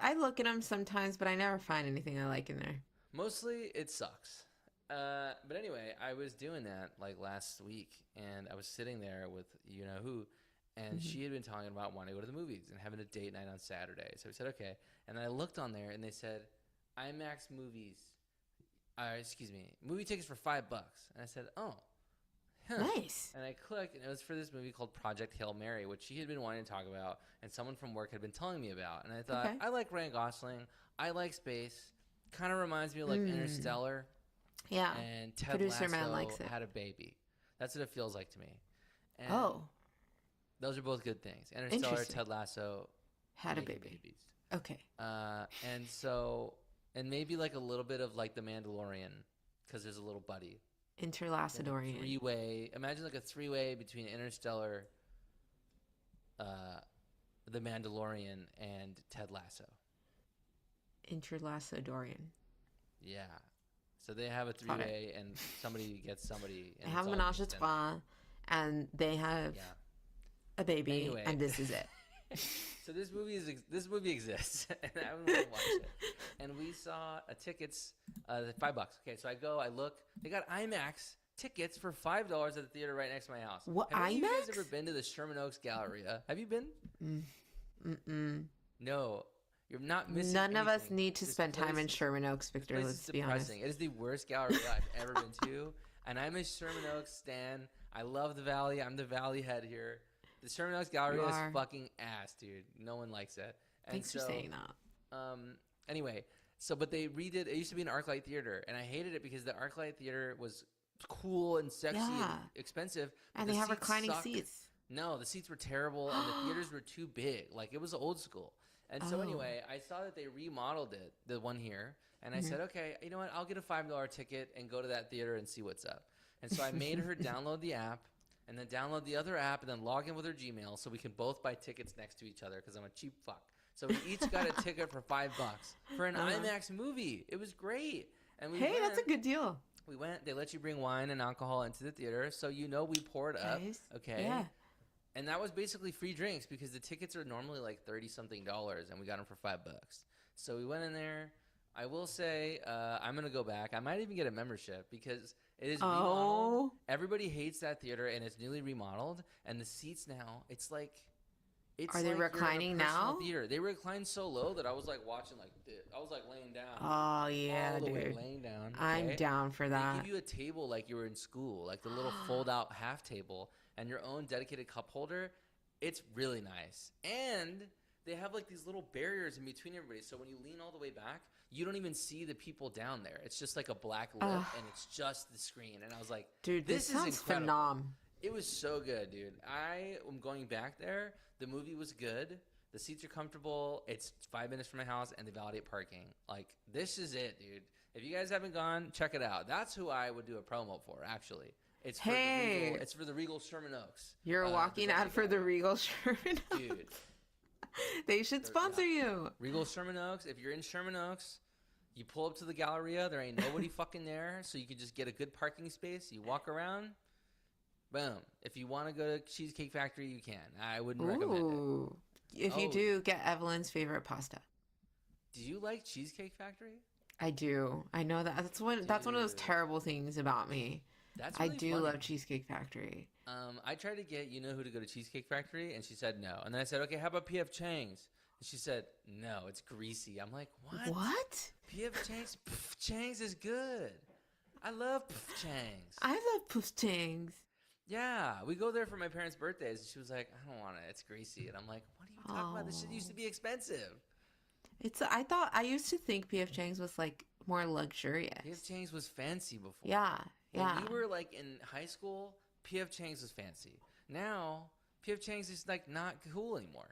I look at them sometimes, but I never find anything I like in there. Mostly, it sucks. But anyway, I was doing that like last week, and I was sitting there with you know who, and she had been talking about wanting to go to the movies and having a date night on Saturday. So we said okay, and then I looked on there, and they said IMAX movies. Excuse me, movie tickets for $5, and I said, oh, huh. Nice. And I clicked, and it was for this movie called Project Hail Mary, which she had been wanting to talk about, and someone from work had been telling me about. And I thought, Okay. I like Ryan Gosling, I like space. Kind of reminds me of like Interstellar. Yeah. And Ted Producer Lasso man likes it. had a baby. That's what it feels like to me. And Oh, those are both good things. Interstellar, Interesting. Ted Lasso had a making baby. babies. Okay. And maybe like a little bit of like The Mandalorian, because there's a little buddy. Interlacedorian. Three-way. Imagine like a three-way between Interstellar, The Mandalorian, and Ted Lasso. Interlacedorian. Yeah. So they have a three-way, and somebody gets somebody. They And have it's all menage a mixed in. trois, and they have Yeah. a baby, Anyway. and this is it. So this movie exists, and I want to watch it. And we saw tickets, $5. Okay, so I look. They got IMAX tickets for $5 at the theater right next to my house. What, Have any of you guys IMAX? ever been to the Sherman Oaks Galleria? Have you been? Mm-mm. No, you're not missing. None of us anything. need to This spend time place in is- Sherman Oaks, this Victor. place Let's is be honest. depressing. It is the worst Galleria I've ever been to, and I'm a Sherman Oaks stan. I love the Valley. I'm the Valley head here. The Sherman Oaks Galleria You is are. fucking ass, dude. No one likes it. And Thanks for so, saying that. Anyway, but they redid. It used to be an ArcLight theater, and I hated it because the ArcLight theater was cool and sexy Yeah. and expensive. but And the they have seats reclining sucked. seats. No, the seats were terrible, and the theaters were too big. Like it was old school. And so Oh. anyway, I saw that they remodeled it, the one here, and I said, okay, you know what? I'll get a $5 ticket and go to that theater and see what's up. And so I made her download the app, and then download the other app, and then log in with her Gmail so we can both buy tickets next to each other because I'm a cheap fuck. So we each got a ticket for $5 for an IMAX movie. It was great. And we Hey, went, that's a good deal. We went. They let you bring wine and alcohol into the theater, so we poured up. Guys, Okay. yeah. And that was basically free drinks because the tickets are normally like $30-something, and we got them for $5. So we went in there. I will say I'm gonna go back. I might even get a membership because it is remodeled. Oh. Everybody hates that theater, and it's newly remodeled. And the seats now, it's like, it's Are they like you're in a reclining personal now? Theater. They recline so low that I was like watching like this. I was like laying down. Oh, yeah, all the way dude. laying down. I'm okay? down for They that. give you a table like you were in school, like the little fold-out half table, and your own dedicated cup holder. It's really nice, and they have like these little barriers in between everybody. So when you lean all the way back, you don't even see the people down there. It's just like a black lip, and it's just the screen. And I was like, Dude, this is sounds incredible. phenom. It was so good, dude. I am going back there. The movie was good. The seats are comfortable. It's 5 minutes from my house, and they validate parking. Like, this is it, dude. If you guys haven't gone, check it out. That's who I would do a promo for, actually. It's for Hey. the Regal, it's for the Regal Sherman Oaks. You're a walking ad for the Regal Sherman Oaks. Dude, They should sponsor you. Regal Sherman Oaks. If you're in Sherman Oaks, you pull up to the Galleria. There ain't nobody fucking there, so you can just get a good parking space. You walk around. Boom. If you want to go to Cheesecake Factory, you can. I wouldn't recommend it. Ooh. If you Oh. do, get Evelyn's favorite pasta. Do you like Cheesecake Factory? I do. I know that. That's one of those Dude. terrible things about me. That's I really do funny. love Cheesecake Factory. I tried to get who to go to Cheesecake Factory, and she said no. And then I said, okay, how about P.F. Chang's? And she said, no, it's greasy. I'm like, what? What? P.F. Chang's? Pff, Chang's is good. I love Pff, Chang's. I love Poof Tings. Yeah, we go there for my parents' birthdays. And she was like, I don't want it. It's greasy. And I'm like, what are you talking about? This shit used to be expensive. I used to think PF Chang's was like more luxurious. P.F. Chang's was fancy before. Yeah, Yeah. When we were like in high school, P.F. Chang's was fancy. Now, P.F. Chang's is like not cool anymore.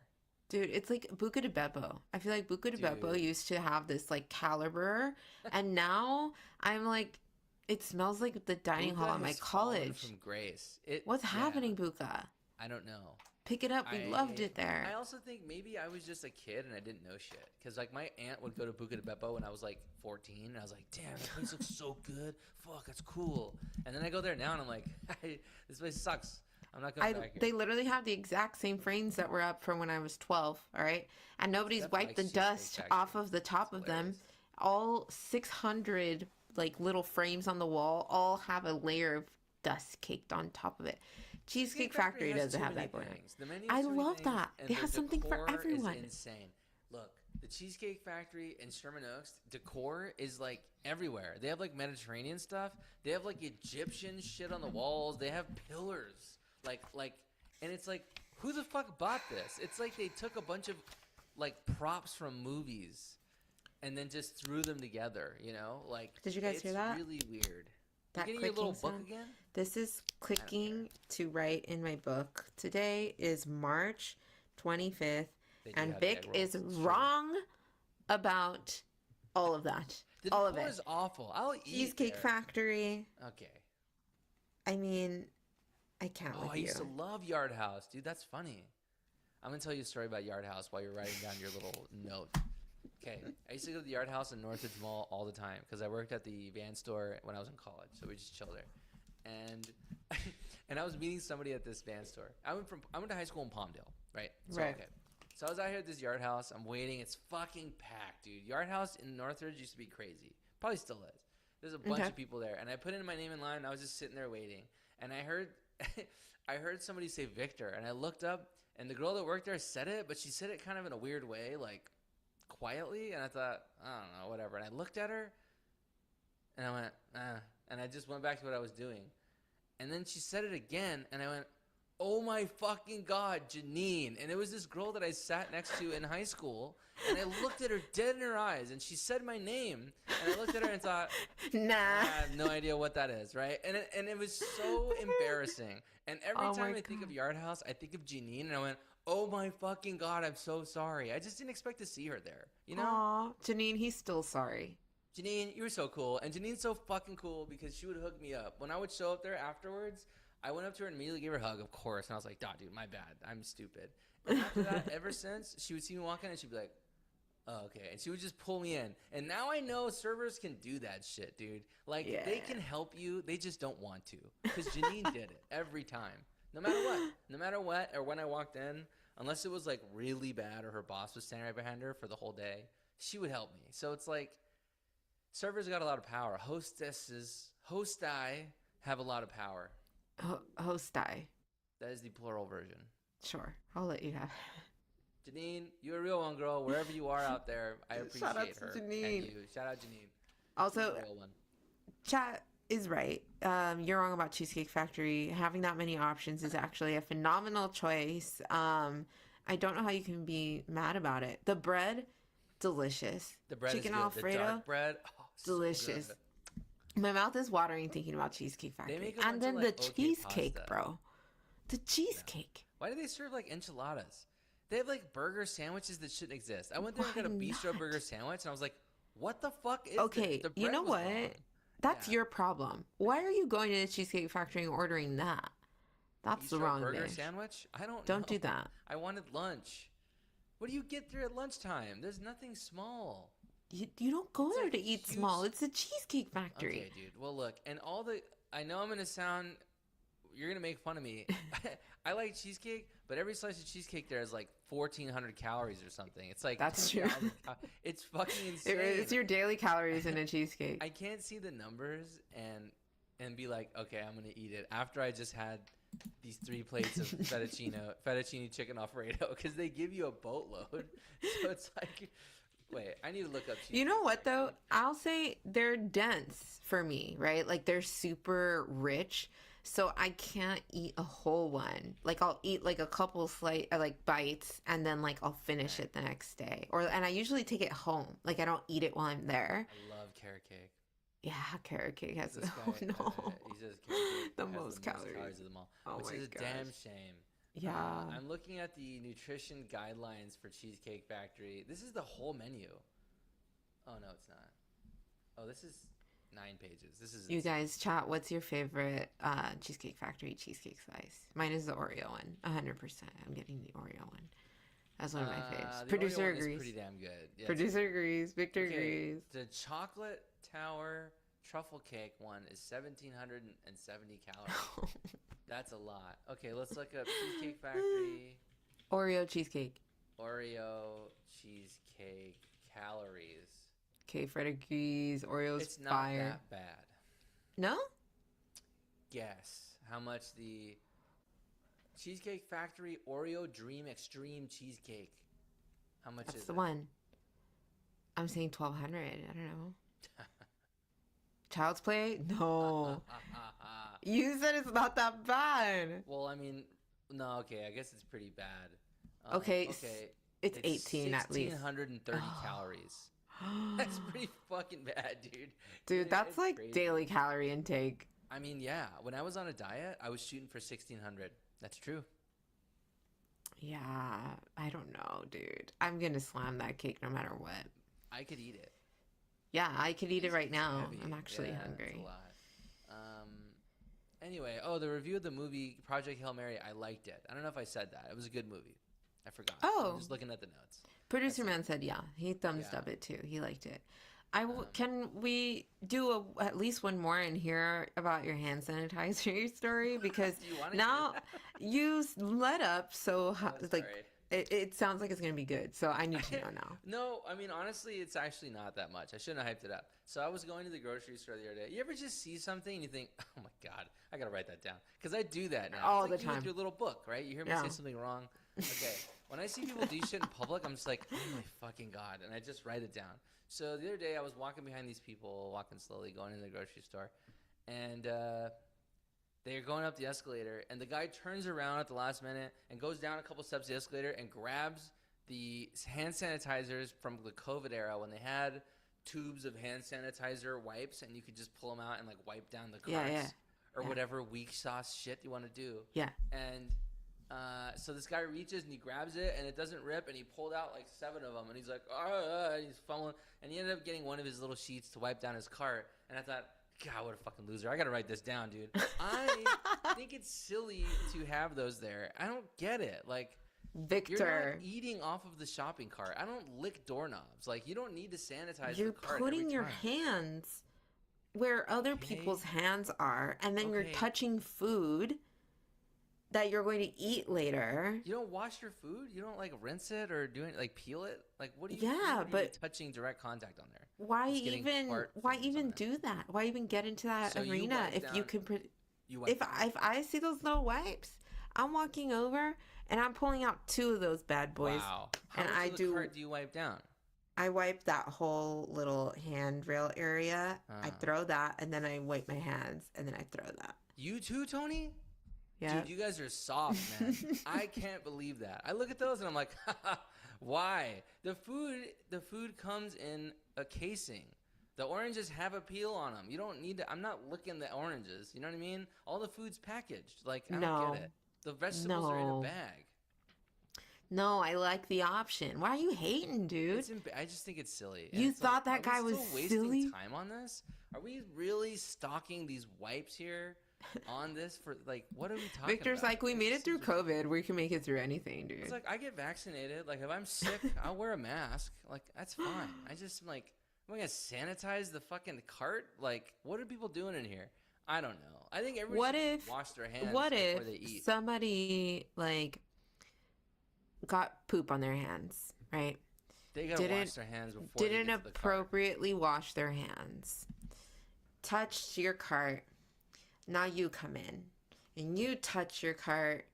Dude, it's like Buca de Beppo. I feel like Buca de Beppo Dude. used to have this like caliber, and now I'm like, it smells like the dining hall Buka at my has fallen college. from grace. It What's yeah, happening, Buca? I don't know. Pick it up. We loved it there. I also think maybe I was just a kid and I didn't know shit. Because, like, my aunt would go to Buca de Beppo when I was, like, 14. And I was like, damn, that place looks so good. Fuck, that's cool. And then I go there now and I'm like, this place sucks. I'm not going back here. They literally have the exact same frames that were up from when I was 12, all right? And nobody's Steph wiped the likes Cheesecake dust Factory. off of the top That's of them. hilarious. All 600, like, little frames on the wall all have a layer of dust caked on top of it. Cheesecake Factory has doesn't too have many that going on. things. The menu I has too many love things, that. and It the has something for decor everyone. Is insane. Look, the Cheesecake Factory in Sherman Oaks decor is like everywhere. They have like Mediterranean stuff. They have like Egyptian shit on the walls. They have pillars. And it's like, who the fuck bought this? It's like they took a bunch of like props from movies and then just threw them together, you know? Like, Did you guys hear that? It's really weird. That You getting your little clicking book sound? again? This is clicking to write in my book. Today is March 25th, They do and have the Vic egg rolls, is it's true. wrong about all of that. The all of decor it. is awful. I'll eat Cheesecake there. Factory. Okay. I mean, I can't Oh, with I you. used to love Yard House, dude. That's funny. I'm gonna tell you a story about Yard House while you're writing down your little note. Okay, I used to go to the Yard House in Northridge Mall all the time because I worked at the van store when I was in college, so we just chilled there. And and I was meeting somebody at this van store. I went to high school in Palmdale, right? So, Right. Okay. So I was out here at this Yard House. I'm waiting. It's fucking packed, dude. Yard House in Northridge used to be crazy. Probably still is. There's a bunch Okay. of people there, and I put in my name in line. And I was just sitting there waiting, and I heard I heard somebody say Victor, and I looked up, and the girl that worked there said it, but she said it kind of in a weird way, like quietly, and I thought, I don't know, whatever. And I looked at her, and I went, and I just went back to what I was doing. And then she said it again, and I went, oh my fucking God, Janine. And it was this girl that I sat next to in high school, and I looked at her dead in her eyes, and she said my name, and I looked at her and thought, Nah. I have no idea what that is, right? And it was so embarrassing. And every Oh time my I think of God. Yard House, I think of Janine, and I went, oh my fucking God, I'm so sorry. I just didn't expect to see her there, you know? Aw, Janine, he's still sorry. Janine, you were so cool. And Janine's so fucking cool because she would hook me up. When I would show up there afterwards, I went up to her and immediately gave her a hug, of course. And I was like, dude, my bad. I'm stupid. And after that, ever since, she would see me walk in and she'd be like, oh, okay. And she would just pull me in. And now I know servers can do that shit, dude. Like, they Yeah. can help you. They just don't want to. Because Janine did it every time. No matter what. No matter what, or when I walked in, unless it was, like, really bad or her boss was standing right behind her for the whole day, she would help me. So it's like, servers got a lot of power. Hosti have a lot of power. Hostai. That is the plural version. Sure, I'll let you have. Janine, you're a real one, girl. Wherever you are out there, I appreciate Shout out to her. Janine. And you. Shout out Janine. Also, She's a real one. Chat is right. You're wrong about Cheesecake Factory. Having that many options is actually a phenomenal choice. I don't know how you can be mad about it. The bread, delicious. The bread Chicken is good. Alfredo, The dark bread, oh, so delicious. good. My mouth is watering thinking about Cheesecake Factory. make a And bunch then of, the like, okay cheesecake, pasta. bro. The cheesecake. Why do they serve like enchiladas? They have like burger sandwiches that shouldn't exist. I went there and Why got a bistro not? burger sandwich, and I was like, "What the fuck is Okay, this?" The you bread know was what? wrong. That's Yeah. your problem. Why are you going to the Cheesecake Factory and ordering that? That's the Bistro wrong burger dish. sandwich. I don't. Don't know. do that. I wanted lunch. What do you get there at lunchtime? There's nothing small. You don't go It's there like to eat huge- small. It's a Cheesecake Factory. Okay, dude. Well, look, and all the I know I'm gonna sound. You're gonna make fun of me. I like cheesecake, but every slice of cheesecake there is like 1,400 calories or something. It's like That's true. 2,000 It's fucking insane. It's your daily calories in a cheesecake. I can't see the numbers and be like, okay, I'm gonna eat it after I just had these 3 plates of fettuccine chicken Alfredo because they give you a boatload. So it's like, wait, I need to look up. You know Cheesecake what though? Factory. I'll say they're dense for me, right? Like they're super rich. So I can't eat a whole one. Like I'll eat like a couple bites and then like I'll finish it the next day. And I usually take it home. Like I don't eat it while I'm there. I love carrot cake. Yeah, carrot cake has This oh guy, no, he says carrot the cake has most the most calories. calories of them all, Oh which my is a damn gosh. shame. Yeah. I'm looking at the nutrition guidelines for Cheesecake Factory. This is the whole menu. Oh no, it's not. Oh, this is 9 pages. This is You insane. guys chat, what's your favorite Cheesecake Factory cheesecake slice? Mine is the Oreo one. 100%. I'm getting the Oreo one. That's one of my faves. The Oreo Producer one is agrees. pretty damn good. Yeah, it's Producer pretty agrees. Victor good. Okay, agrees. the chocolate tower truffle cake one is 1,770 calories. That's a lot. Okay, let's look up Cheesecake Factory Oreo cheesecake. Oreo cheesecake calories. Okay, Fred agrees. Oreo's It's not fire. that bad. No? Guess how much the Cheesecake Factory Oreo Dream Extreme Cheesecake. How much That's is the it? one. I'm saying 1,200. I don't know. Child's Play? No. You said it's not that bad. Well, I mean, no, okay, I guess it's pretty bad. Okay, Okay, It's 18 at least. 1,630 calories. That's pretty fucking bad, dude. Dude, that's It's like crazy. daily calorie intake. I mean, yeah. When I was on a diet, I was shooting for 1,600. That's true. Yeah, I don't know, dude. I'm gonna slam that cake no matter what. I could eat it. Yeah, I could eat it right now. Heavy. I'm actually Yeah, hungry. It's a lot. Anyway, the review of the movie Project Hail Mary, I liked it. I don't know if I said that. It was a good movie. I forgot. Oh. I'm just looking at the notes. Producer man said yeah. He thumbs Yeah. up it too. He liked it. Can we do at least one more and hear about your hand sanitizer story? Because Do you want to now you let up, so like sorry. it sounds like it's gonna be good. So I need to know now. No, I mean, honestly, it's actually not that much. I shouldn't have hyped it up. So I was going to the grocery store the other day. You ever just see something and you think, oh my God, I got to write that down? Because I do that now. All it's like the you with time. your little book, right? You hear me Yeah. say something wrong. Okay. When I see people do shit in public, I'm just like, oh my fucking God. And I just write it down. So the other day I was walking behind these people, walking slowly, going into the grocery store. And they're going up the escalator. And the guy turns around at the last minute and goes down a couple steps of the escalator and grabs the hand sanitizers from the COVID era when they had tubes of hand sanitizer wipes and you could just pull them out and like wipe down the carts Yeah. or Yeah. whatever weak sauce shit you want to do. Yeah. And so this guy reaches and he grabs it and it doesn't rip and he pulled out like 7 of them and he's like, and he's fumbling and he ended up getting one of his little sheets to wipe down his cart. And I thought, God, what a fucking loser. I got to write this down, dude. I think it's silly to have those there. I don't get it. Like, you're Victor, not eating off of the shopping cart. I don't lick doorknobs. Like, you don't need to sanitize you're the cart putting every your time. hands where other Okay. people's hands are, and then you're Okay. touching food that you're going to eat later. You don't wash your food? You don't, like, rinse it or do it, like, peel it? Like, what do you Yeah, do? but- You're touching direct contact on there. Why Just getting even? fart Why things on even there. do that? Why even get into that So you arena wipe if you down- can? You wipe If I see those little wipes, I'm walking over and I'm pulling out 2 of those bad boys. Wow. How And much I of the do- cart do you wipe down? I wipe that whole little handrail area. I Ah. throw that, and then I wipe my hands, and then I throw that. You too, Tony? Yeah. Dude, you guys are soft, man. I can't believe that. I look at those and I'm like, why? The food comes in a casing. The oranges have a peel on them. You don't need to. I'm not licking the oranges. You know what I mean? All the food's packaged. Like, I don't No. get it. The vegetables are in a No. bag. No, I like the option. Why are you hating, dude? I just think it's silly. And You it's like, thought that are we guy was still wasting silly? time on this? Are we really stocking these wipes here on this for like what are we talking Victor's about? like, we It made it just through seems ridiculous. COVID. We can make it through anything, dude. It's like I get vaccinated. Like if I'm sick, I'll wear a mask. Like that's fine. I just am like, am I gonna sanitize the fucking cart? Like, what are people doing in here? I don't know. I think everyone What should if- wash their hands What before if they eat. somebody like got poop on their hands, right? They gotta didn't- wash their hands before they Didn't get to the cart. appropriately wash their hands, touched your cart. Now you come in and you touch your cart.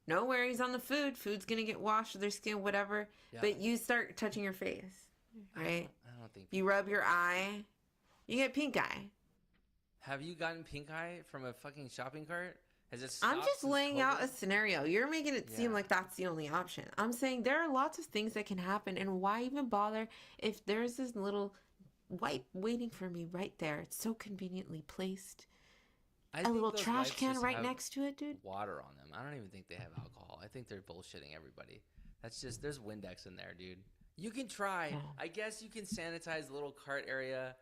No worries on the food. Food's gonna get washed with their skin, whatever. Yeah. But you start touching your face, right? I don't think. You rub your eye, you get pink eye. Have you gotten pink eye from a fucking shopping cart? Has it? I'm stopped just since laying out a COVID? scenario. You're making it seem Yeah. like that's the only option. I'm saying there are lots of things that can happen, and why even bother if there's this little wipe waiting for me right there. It's so conveniently placed. I A think little those trash wipes can just right have next to it, dude. water on them. I don't even think they have alcohol. I think they're bullshitting everybody. That's just there's Windex in there, dude. You can try. No. I guess you can sanitize the little cart area.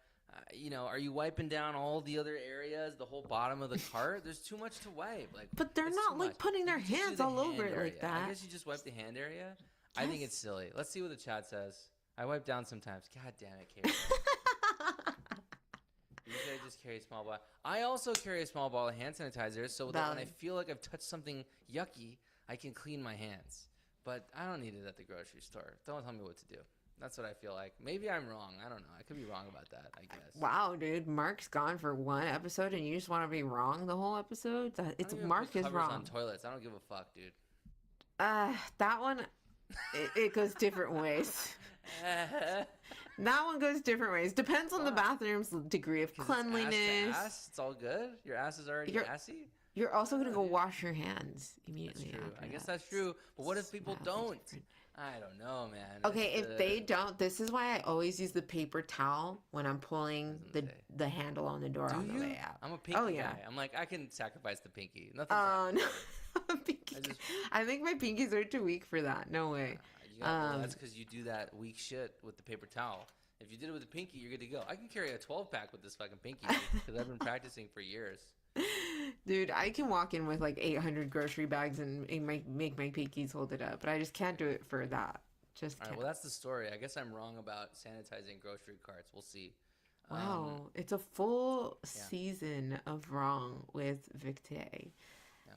Are you wiping down all the other areas, the whole bottom of the cart? There's too much to wipe. Like, But they're it's not too like much. putting You their could just do hands the all over hand it like area. that. I guess you just wipe the hand area. I think Yes. it's silly. Let's see what the chat says. I wipe down sometimes. God damn it, Kate. Usually I just carry a small bottle. I also carry a small bottle of hand sanitizer so that when I Valid. feel like I've touched something yucky, I can clean my hands. But I don't need it at the grocery store. Don't tell me what to do. That's what I feel like. Maybe I'm wrong. I don't know. I could be wrong about that, I guess. Wow, dude, Mark's gone for one episode, and you just want to be wrong the whole episode. I It's don't even Mark put is covers on wrong. toilets. I don't give a fuck, dude. That one, it goes different ways. That one goes different ways. Depends on the Why? bathroom's degree of 'Cause it's ass to cleanliness. ass. It's all good. Your ass is already You're- assy. You're also gonna go dude. wash your hands That's immediately. true. after I guess that. that's true. But what if people Vastly don't? different. I don't know, man. Okay, It's if they don't, this is why I always use the paper towel when I'm pulling Doesn't the say. the handle on the door Do on the you? way out. I'm a pinky Oh, yeah. guy. I'm like, I can sacrifice the pinky. Nothing's Oh no, pinky. I just- I think my pinkies are too weak for that. No way. That's because you do that weak shit with the paper towel. If you did it with the pinky, you're good to go. I can carry a 12-pack with this fucking pinky because I've been practicing for years. Dude, I can walk in with like 800 grocery bags and make my pinkies hold it up, but I just can't do it for that. Just All right, can't. well, that's the story. I guess I'm wrong about sanitizing grocery carts. We'll see. Wow, it's a full yeah. season of wrong with Vic today. Yeah.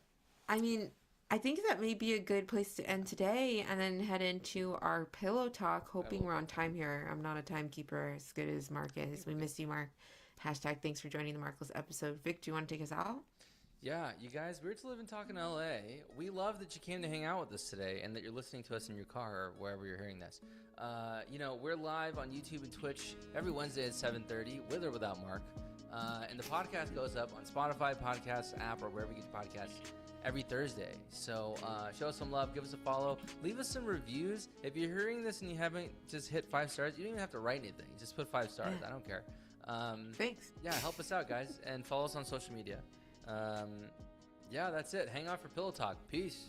I mean, I think that may be a good place to end today and then head into our pillow talk, hoping will. we're on time here. I'm not a timekeeper as good as Mark is. We miss you, Mark. Hashtag thanks for joining the Markless episode. Vic, do you want to take us out? Yeah, you guys, Weird to Live and Talk in LA. We love that you came to hang out with us today and that you're listening to us in your car or wherever you're hearing this. We're live on YouTube and Twitch every Wednesday at 7:30, with or without Mark. And the podcast goes up on Spotify podcast app or wherever you get your podcasts every Thursday. So show us some love, give us a follow, leave us some reviews. If you're hearing this and you haven't just hit 5 stars, you don't even have to write anything. Just put 5 stars. Yeah. I don't care. Thanks. Yeah, help us out, guys, and follow us on social media. That's it. Hang out for Pillow Talk. Peace.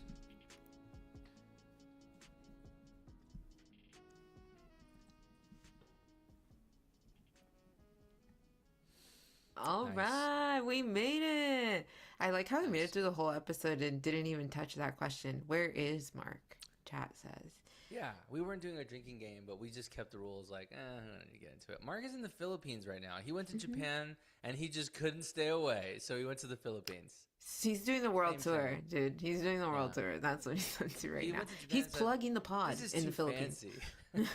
All Nice. right, we made it. I like how we made it Nice. through the whole episode and didn't even touch that question. Where is Mark? Chat says. Yeah, we weren't doing a drinking game, but we just kept the rules like, I don't need to get into it. Mark is in the Philippines right now. He went to Japan, and he just couldn't stay away, so he went to the Philippines. He's doing the world Same tour, thing. dude. He's doing the world Yeah. tour. That's what he's into right He now. went to Japan He's and said, plugging the pod This is in too the Philippines. fancy.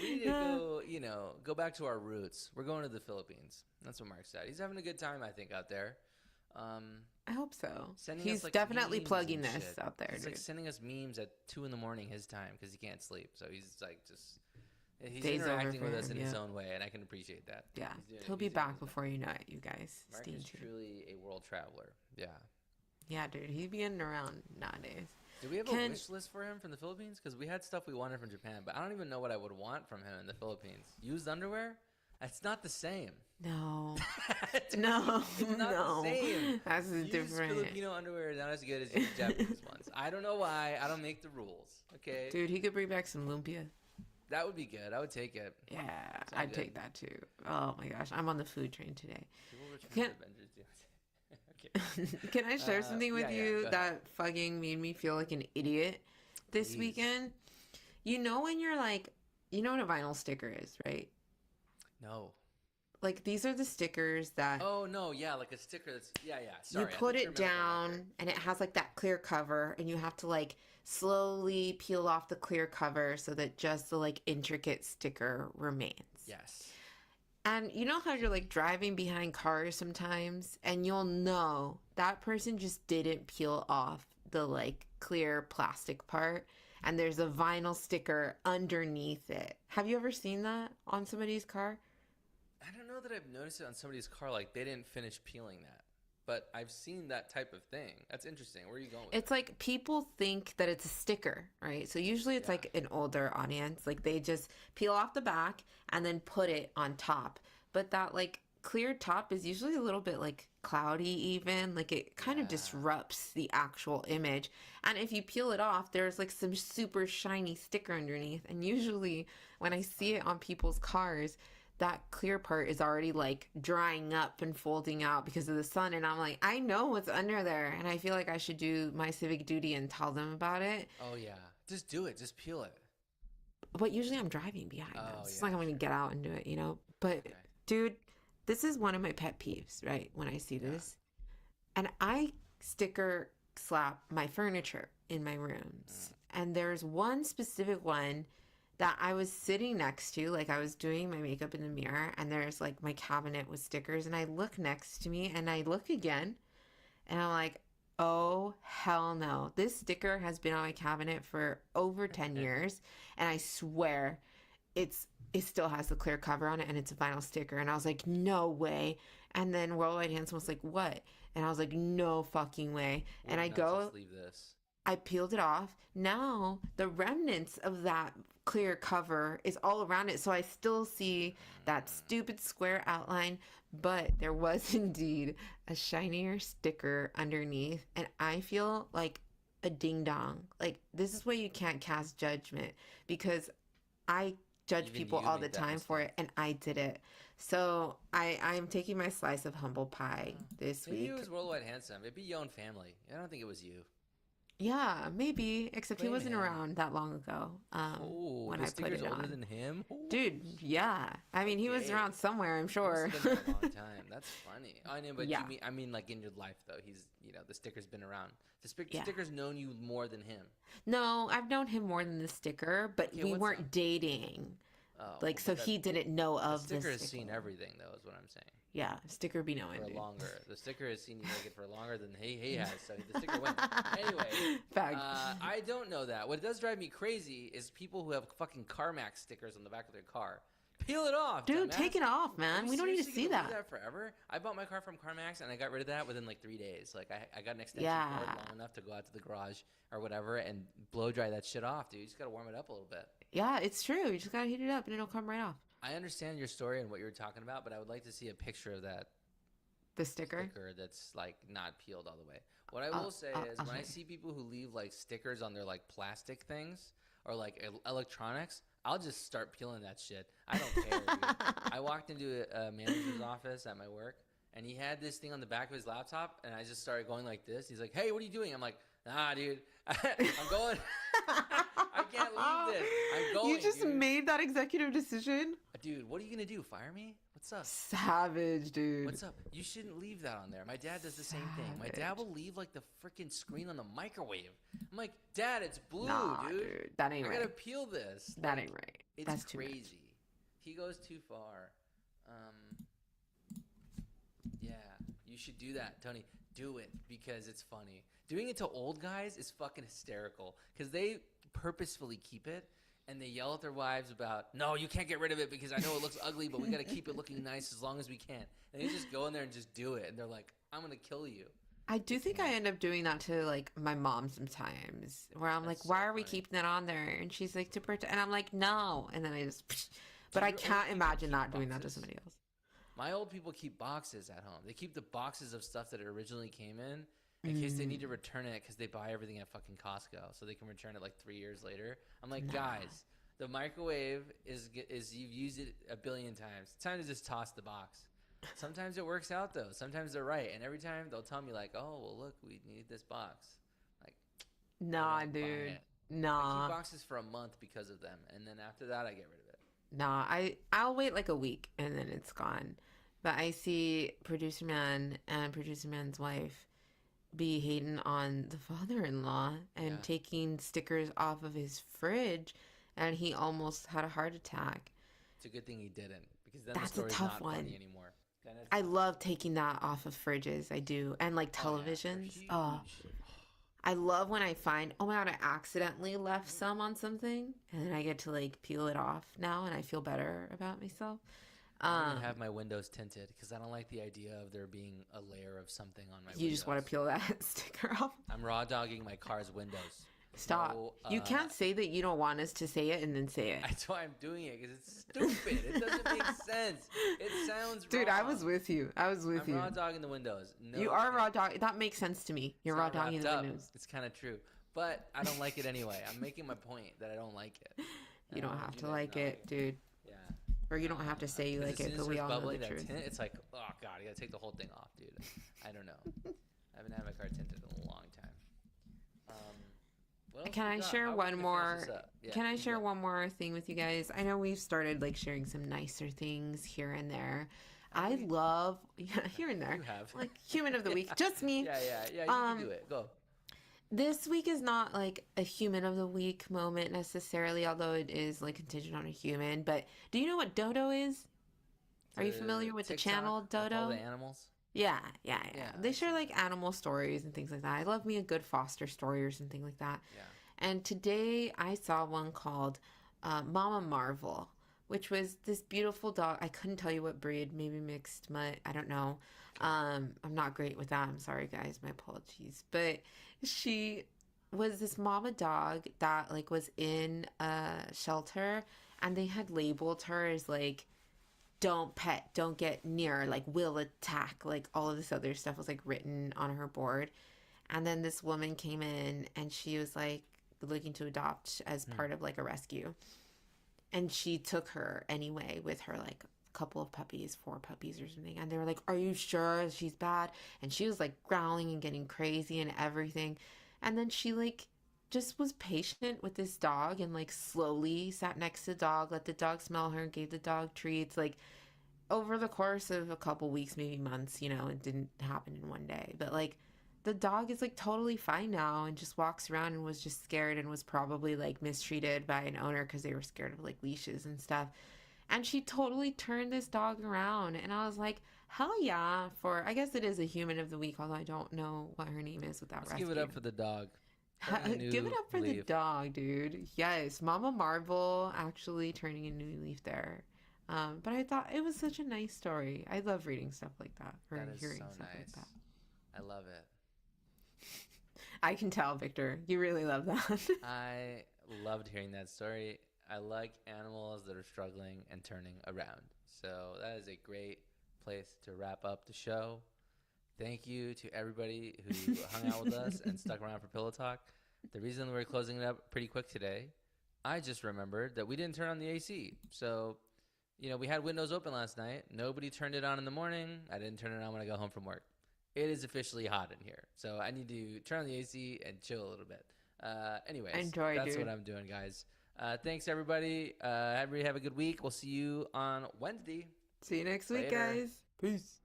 We need to go back to our roots. We're going to the Philippines. That's what Mark said. He's having a good time, I think, out there. I hope so. Sending He's us, like, definitely memes plugging and this shit. out there, He's dude. like sending us memes at 2 in the morning his time because he can't sleep. So he's like he's Day's over interacting with for us him, in his yeah. own way, and I can appreciate that. Yeah, He's doing it- he'll be he's doing back his thing. before you know it, you guys. Mark Stay is tuned. truly a world traveler. Yeah. Yeah, dude, he's being around nowadays. Do we have a Can- wish list for him from the Philippines? Because we had stuff we wanted from Japan, but I don't even know what I would want from him in the Philippines. Used underwear? It's not the same. No, It's no, not no. the same. That's Used different. Filipino underwear is not as good as used Japanese ones. I don't know why. I don't make the rules. Okay, Dude, he could bring back some lumpia. that would be good. I would take it. Yeah, all I'd good. take that too. Oh my gosh, I'm on the food train today. People return Can- to Avengers. Okay. Can I share something with yeah, yeah, you go ahead. that fucking made me feel like an idiot this Please. weekend? You know when you're like, you know what a vinyl sticker is, right? No. Like these are the stickers that Oh no, yeah, like a sticker. That's yeah. you Sorry, I put thought you it were medical down record. and it has like that clear cover and you have to like slowly peel off the clear cover so that just the like intricate sticker remains. Yes. And you know how you're like driving behind cars sometimes and you'll know that person just didn't peel off the like clear plastic part and there's a vinyl sticker underneath it. Have you ever seen that on somebody's car? I don't know that I've noticed it on somebody's car. Like they didn't finish peeling that. but I've seen that type of thing. That's interesting. Where are you going with It's it? like people think that it's a sticker, right? So usually it's Yeah. like an older audience. Like they just peel off the back and then put it on top. But that like clear top is usually a little bit like cloudy, even. Like it kind of Yeah. disrupts the actual image. And if you peel it off, there's like some super shiny sticker underneath. And usually when I That's see it funny. on people's cars, that clear part is already like drying up and folding out because of the sun. And I'm like, I know what's under there. And I feel like I should do my civic duty and tell them about it. Oh yeah. Just do it. Just peel it. But usually I'm driving behind them. Oh So it's yeah, like I'm going to true. get out and do it, you know? But Okay. dude, this is one of my pet peeves, right? When I see Yeah. this. And I sticker slap my furniture in my Mm. rooms. And there's one specific one that I was sitting next to, like I was doing my makeup in the mirror, and there's like my cabinet with stickers, and I look next to me and I look again, and I'm like, oh, hell no. This sticker has been on my cabinet for over 10 years, and I swear it still has the clear cover on it and it's a vinyl sticker. And I was like, no way. And then Worldwide Handsome was like, what? And I was like, no fucking way. We And did I not go, just leave this. I peeled it off. Now the remnants of that clear cover is all around it. So I still see that Mm. stupid square outline, but there was indeed a shinier sticker underneath. And I feel like a ding dong. Like, this is why you can't cast judgment because I judge Even people you all the made that time for mistake. it, and I did it. So I'm taking my slice of humble pie Oh. this Maybe it week. was Worldwide Handsome. It'd be your own family. I don't think it was you. Yeah, maybe. Except he Blame wasn't him. around that long ago. Oh, When the I put sticker's it older on. than him? Dude, Ooh. yeah. I mean, he was Okay. around somewhere, I'm He must sure. have been there a long time. That's funny. I know, but Yeah, I mean, like in your life though. The sticker's been around. yeah. Sticker's known you more than him. No, I've known him more than the sticker, but Okay, we what's up? weren't dating. Oh, Like, so but that he didn't know the of the sticker has sticker. seen everything though, is what I'm saying. Yeah, sticker be For knowing, dude. longer. The sticker has seen you naked for longer than he has, so the sticker wins. Anyway, Fact. I don't know that. What does drive me crazy is people who have fucking CarMax stickers on the back of their car. Peel it off, Dude, dumbass. take it off, Are man. you We don't need to seriously see gonna leave that. that forever? I bought my car from CarMax and I got rid of that within like 3 days. Like I got an extension cord Yeah. long enough to go out to the garage or whatever and blow dry that shit off, dude. You just gotta warm it up a little bit. Yeah, it's true. You just gotta heat it up and it'll come right off. I understand your story and what you were talking about, but I would like to see a picture of that The sticker. sticker that's like not peeled all the way. What I I'll, will say is I'll when show I you. see people who leave like stickers on their like plastic things or like electronics, I'll just start peeling that shit. I don't care, dude. I walked into a manager's office at my work and he had this thing on the back of his laptop and I just started going like this. He's like, "Hey, what are you doing?" I'm like, "Nah, dude. I'm going. I can't leave this. I'm going, You just dude." made that executive decision? Dude, what are you going to do? Fire me? What's up? Savage, dude. What's up? You shouldn't leave that on there. My dad does the same thing. My dad Savage. will leave like the freaking screen on the microwave. I'm like, "Dad, it's blue, Nah, dude. dude. That I ain't gotta right. peel this." That Like, ain't right. it's That's too much. crazy. He goes too far. Yeah, you should do that, Tony. Do it because it's funny. Doing it to old guys is fucking hysterical because they purposefully keep it and they yell at their wives about, "No, you can't get rid of it because I know it looks ugly, but we got to keep it looking nice as long as we can." And they just go in there and just do it, and they're like, "I'm gonna kill you." I do It's think I end up doing that to like my mom sometimes, where I'm like, That's "Why so are we funny. keeping that on there?" And she's like, "To protect," and I'm like, "No," and then I just. Do But I your old can't people imagine keep not doing that to boxes? somebody else. My old people keep boxes at home. They keep the boxes of stuff that it originally came in case they need to return it because they buy everything at fucking Costco, so they can return it like 3 years later. I'm like, Nah. guys, the microwave is you've used it a billion times. It's time to just toss the box. Sometimes it works out though. Sometimes they're right, and every time they'll tell me like, "Oh, well, look, we need this box." Like, Nah, I don't buy dude. it. I Nah. keep boxes for a month because of them, and then after that, I get rid of it. Nah, I'll wait like a week and then it's gone. But I see producer man and producer man's wife be hating on the father-in-law and Yeah. taking stickers off of his fridge, and he almost had a heart attack. It's a good thing he didn't because then That's a the story's tough not one. funny anymore. Then it's I love taking that off of fridges. I do. And like Oh, yeah, they're televisions. Oh, huge. I love when I find, oh my God, I accidentally left some on something and then I get to like peel it off now and I feel better about myself. I don't even have my windows tinted because I don't like the idea of there being a layer of something on my windows. You just want to peel that sticker off. I'm raw dogging my car's windows. Stop. No, You can't say that you don't want us to say it and then say it. That's why I'm doing it because it's stupid. It doesn't make sense. It sounds Dude, wrong. I was with you. I'm raw dogging the windows. No, You are raw dog. That makes sense to me. You're it's raw not dogging the wrapped up. windows. It's kind of true. But I don't like it anyway. I'm making my point that I don't like it. You don't have to like it, dude. Yeah. Or you don't have to say you like it, but we all know the truth. It's like, oh god, I gotta take the whole thing off, dude. I don't know. I haven't had my car tinted in a long time. What else Can we I got? share How are we one gonna more? finish this up? Yeah, Can I you share go. one more thing with you guys? I know we've started like sharing some nicer things here and there. I love here and there. You have. Like human of the week, just me. Yeah. You can do it. Go. This week is not like a human of the week moment necessarily, although it is like contingent on a human. But do you know what Dodo is? Are you familiar with the channel TikTok with Dodo? all the animals. Yeah. Yeah, They I've share seen like animal stories and things like that. I love me a good foster story or something like that. Yeah. And today I saw one called Mama Marvel, which was this beautiful dog. I couldn't tell you what breed, maybe mixed mutt. I don't know. I'm not great with that. I'm sorry, guys. My apologies. But she was this mama dog that like was in a shelter, and they had labeled her as like, don't pet, don't get near, like will attack, like all of this other stuff was like written on her board. And then this woman came in and she was like looking to adopt as part of like a rescue. And she took her anyway with her like a couple of puppies, 4 puppies or something. And they were like, are you sure she's bad? And she was like growling and getting crazy and everything. And then she like just was patient with this dog and like slowly sat next to the dog, let the dog smell her, gave the dog treats. Like over the course of a couple weeks, maybe months, you know, it didn't happen in one day. But like the dog is like totally fine now and just walks around and was just scared and was probably like mistreated by an owner because they were scared of like leashes and stuff. And she totally turned this dog around. And I was like, hell yeah, for, I guess it is a human of the week, although I don't know what her name is without Let's give it up for the dog. Give it up for the leaf. dog, dude. Yes, Mama Marvel actually turning a new leaf there. But I thought it was such a nice story. I love reading stuff like that or That is hearing so stuff like nice. that. I love it. I can tell, Victor. You really love that. I loved hearing that story. I like animals that are struggling and turning around. So that is a great place to wrap up the show. Thank you to everybody who hung out with us and stuck around for Pillow Talk. The reason we're closing it up pretty quick today, I just remembered that we didn't turn on the AC. So, you know, we had windows open last night. Nobody turned it on in the morning. I didn't turn it on when I got home from work. It is officially hot in here. So I need to turn on the AC and chill a little bit. Anyways, Enjoy, that's dude. what I'm doing, guys. Thanks, everybody. Everybody have a good week. We'll see you on Wednesday. See you next week, Later. guys. Peace.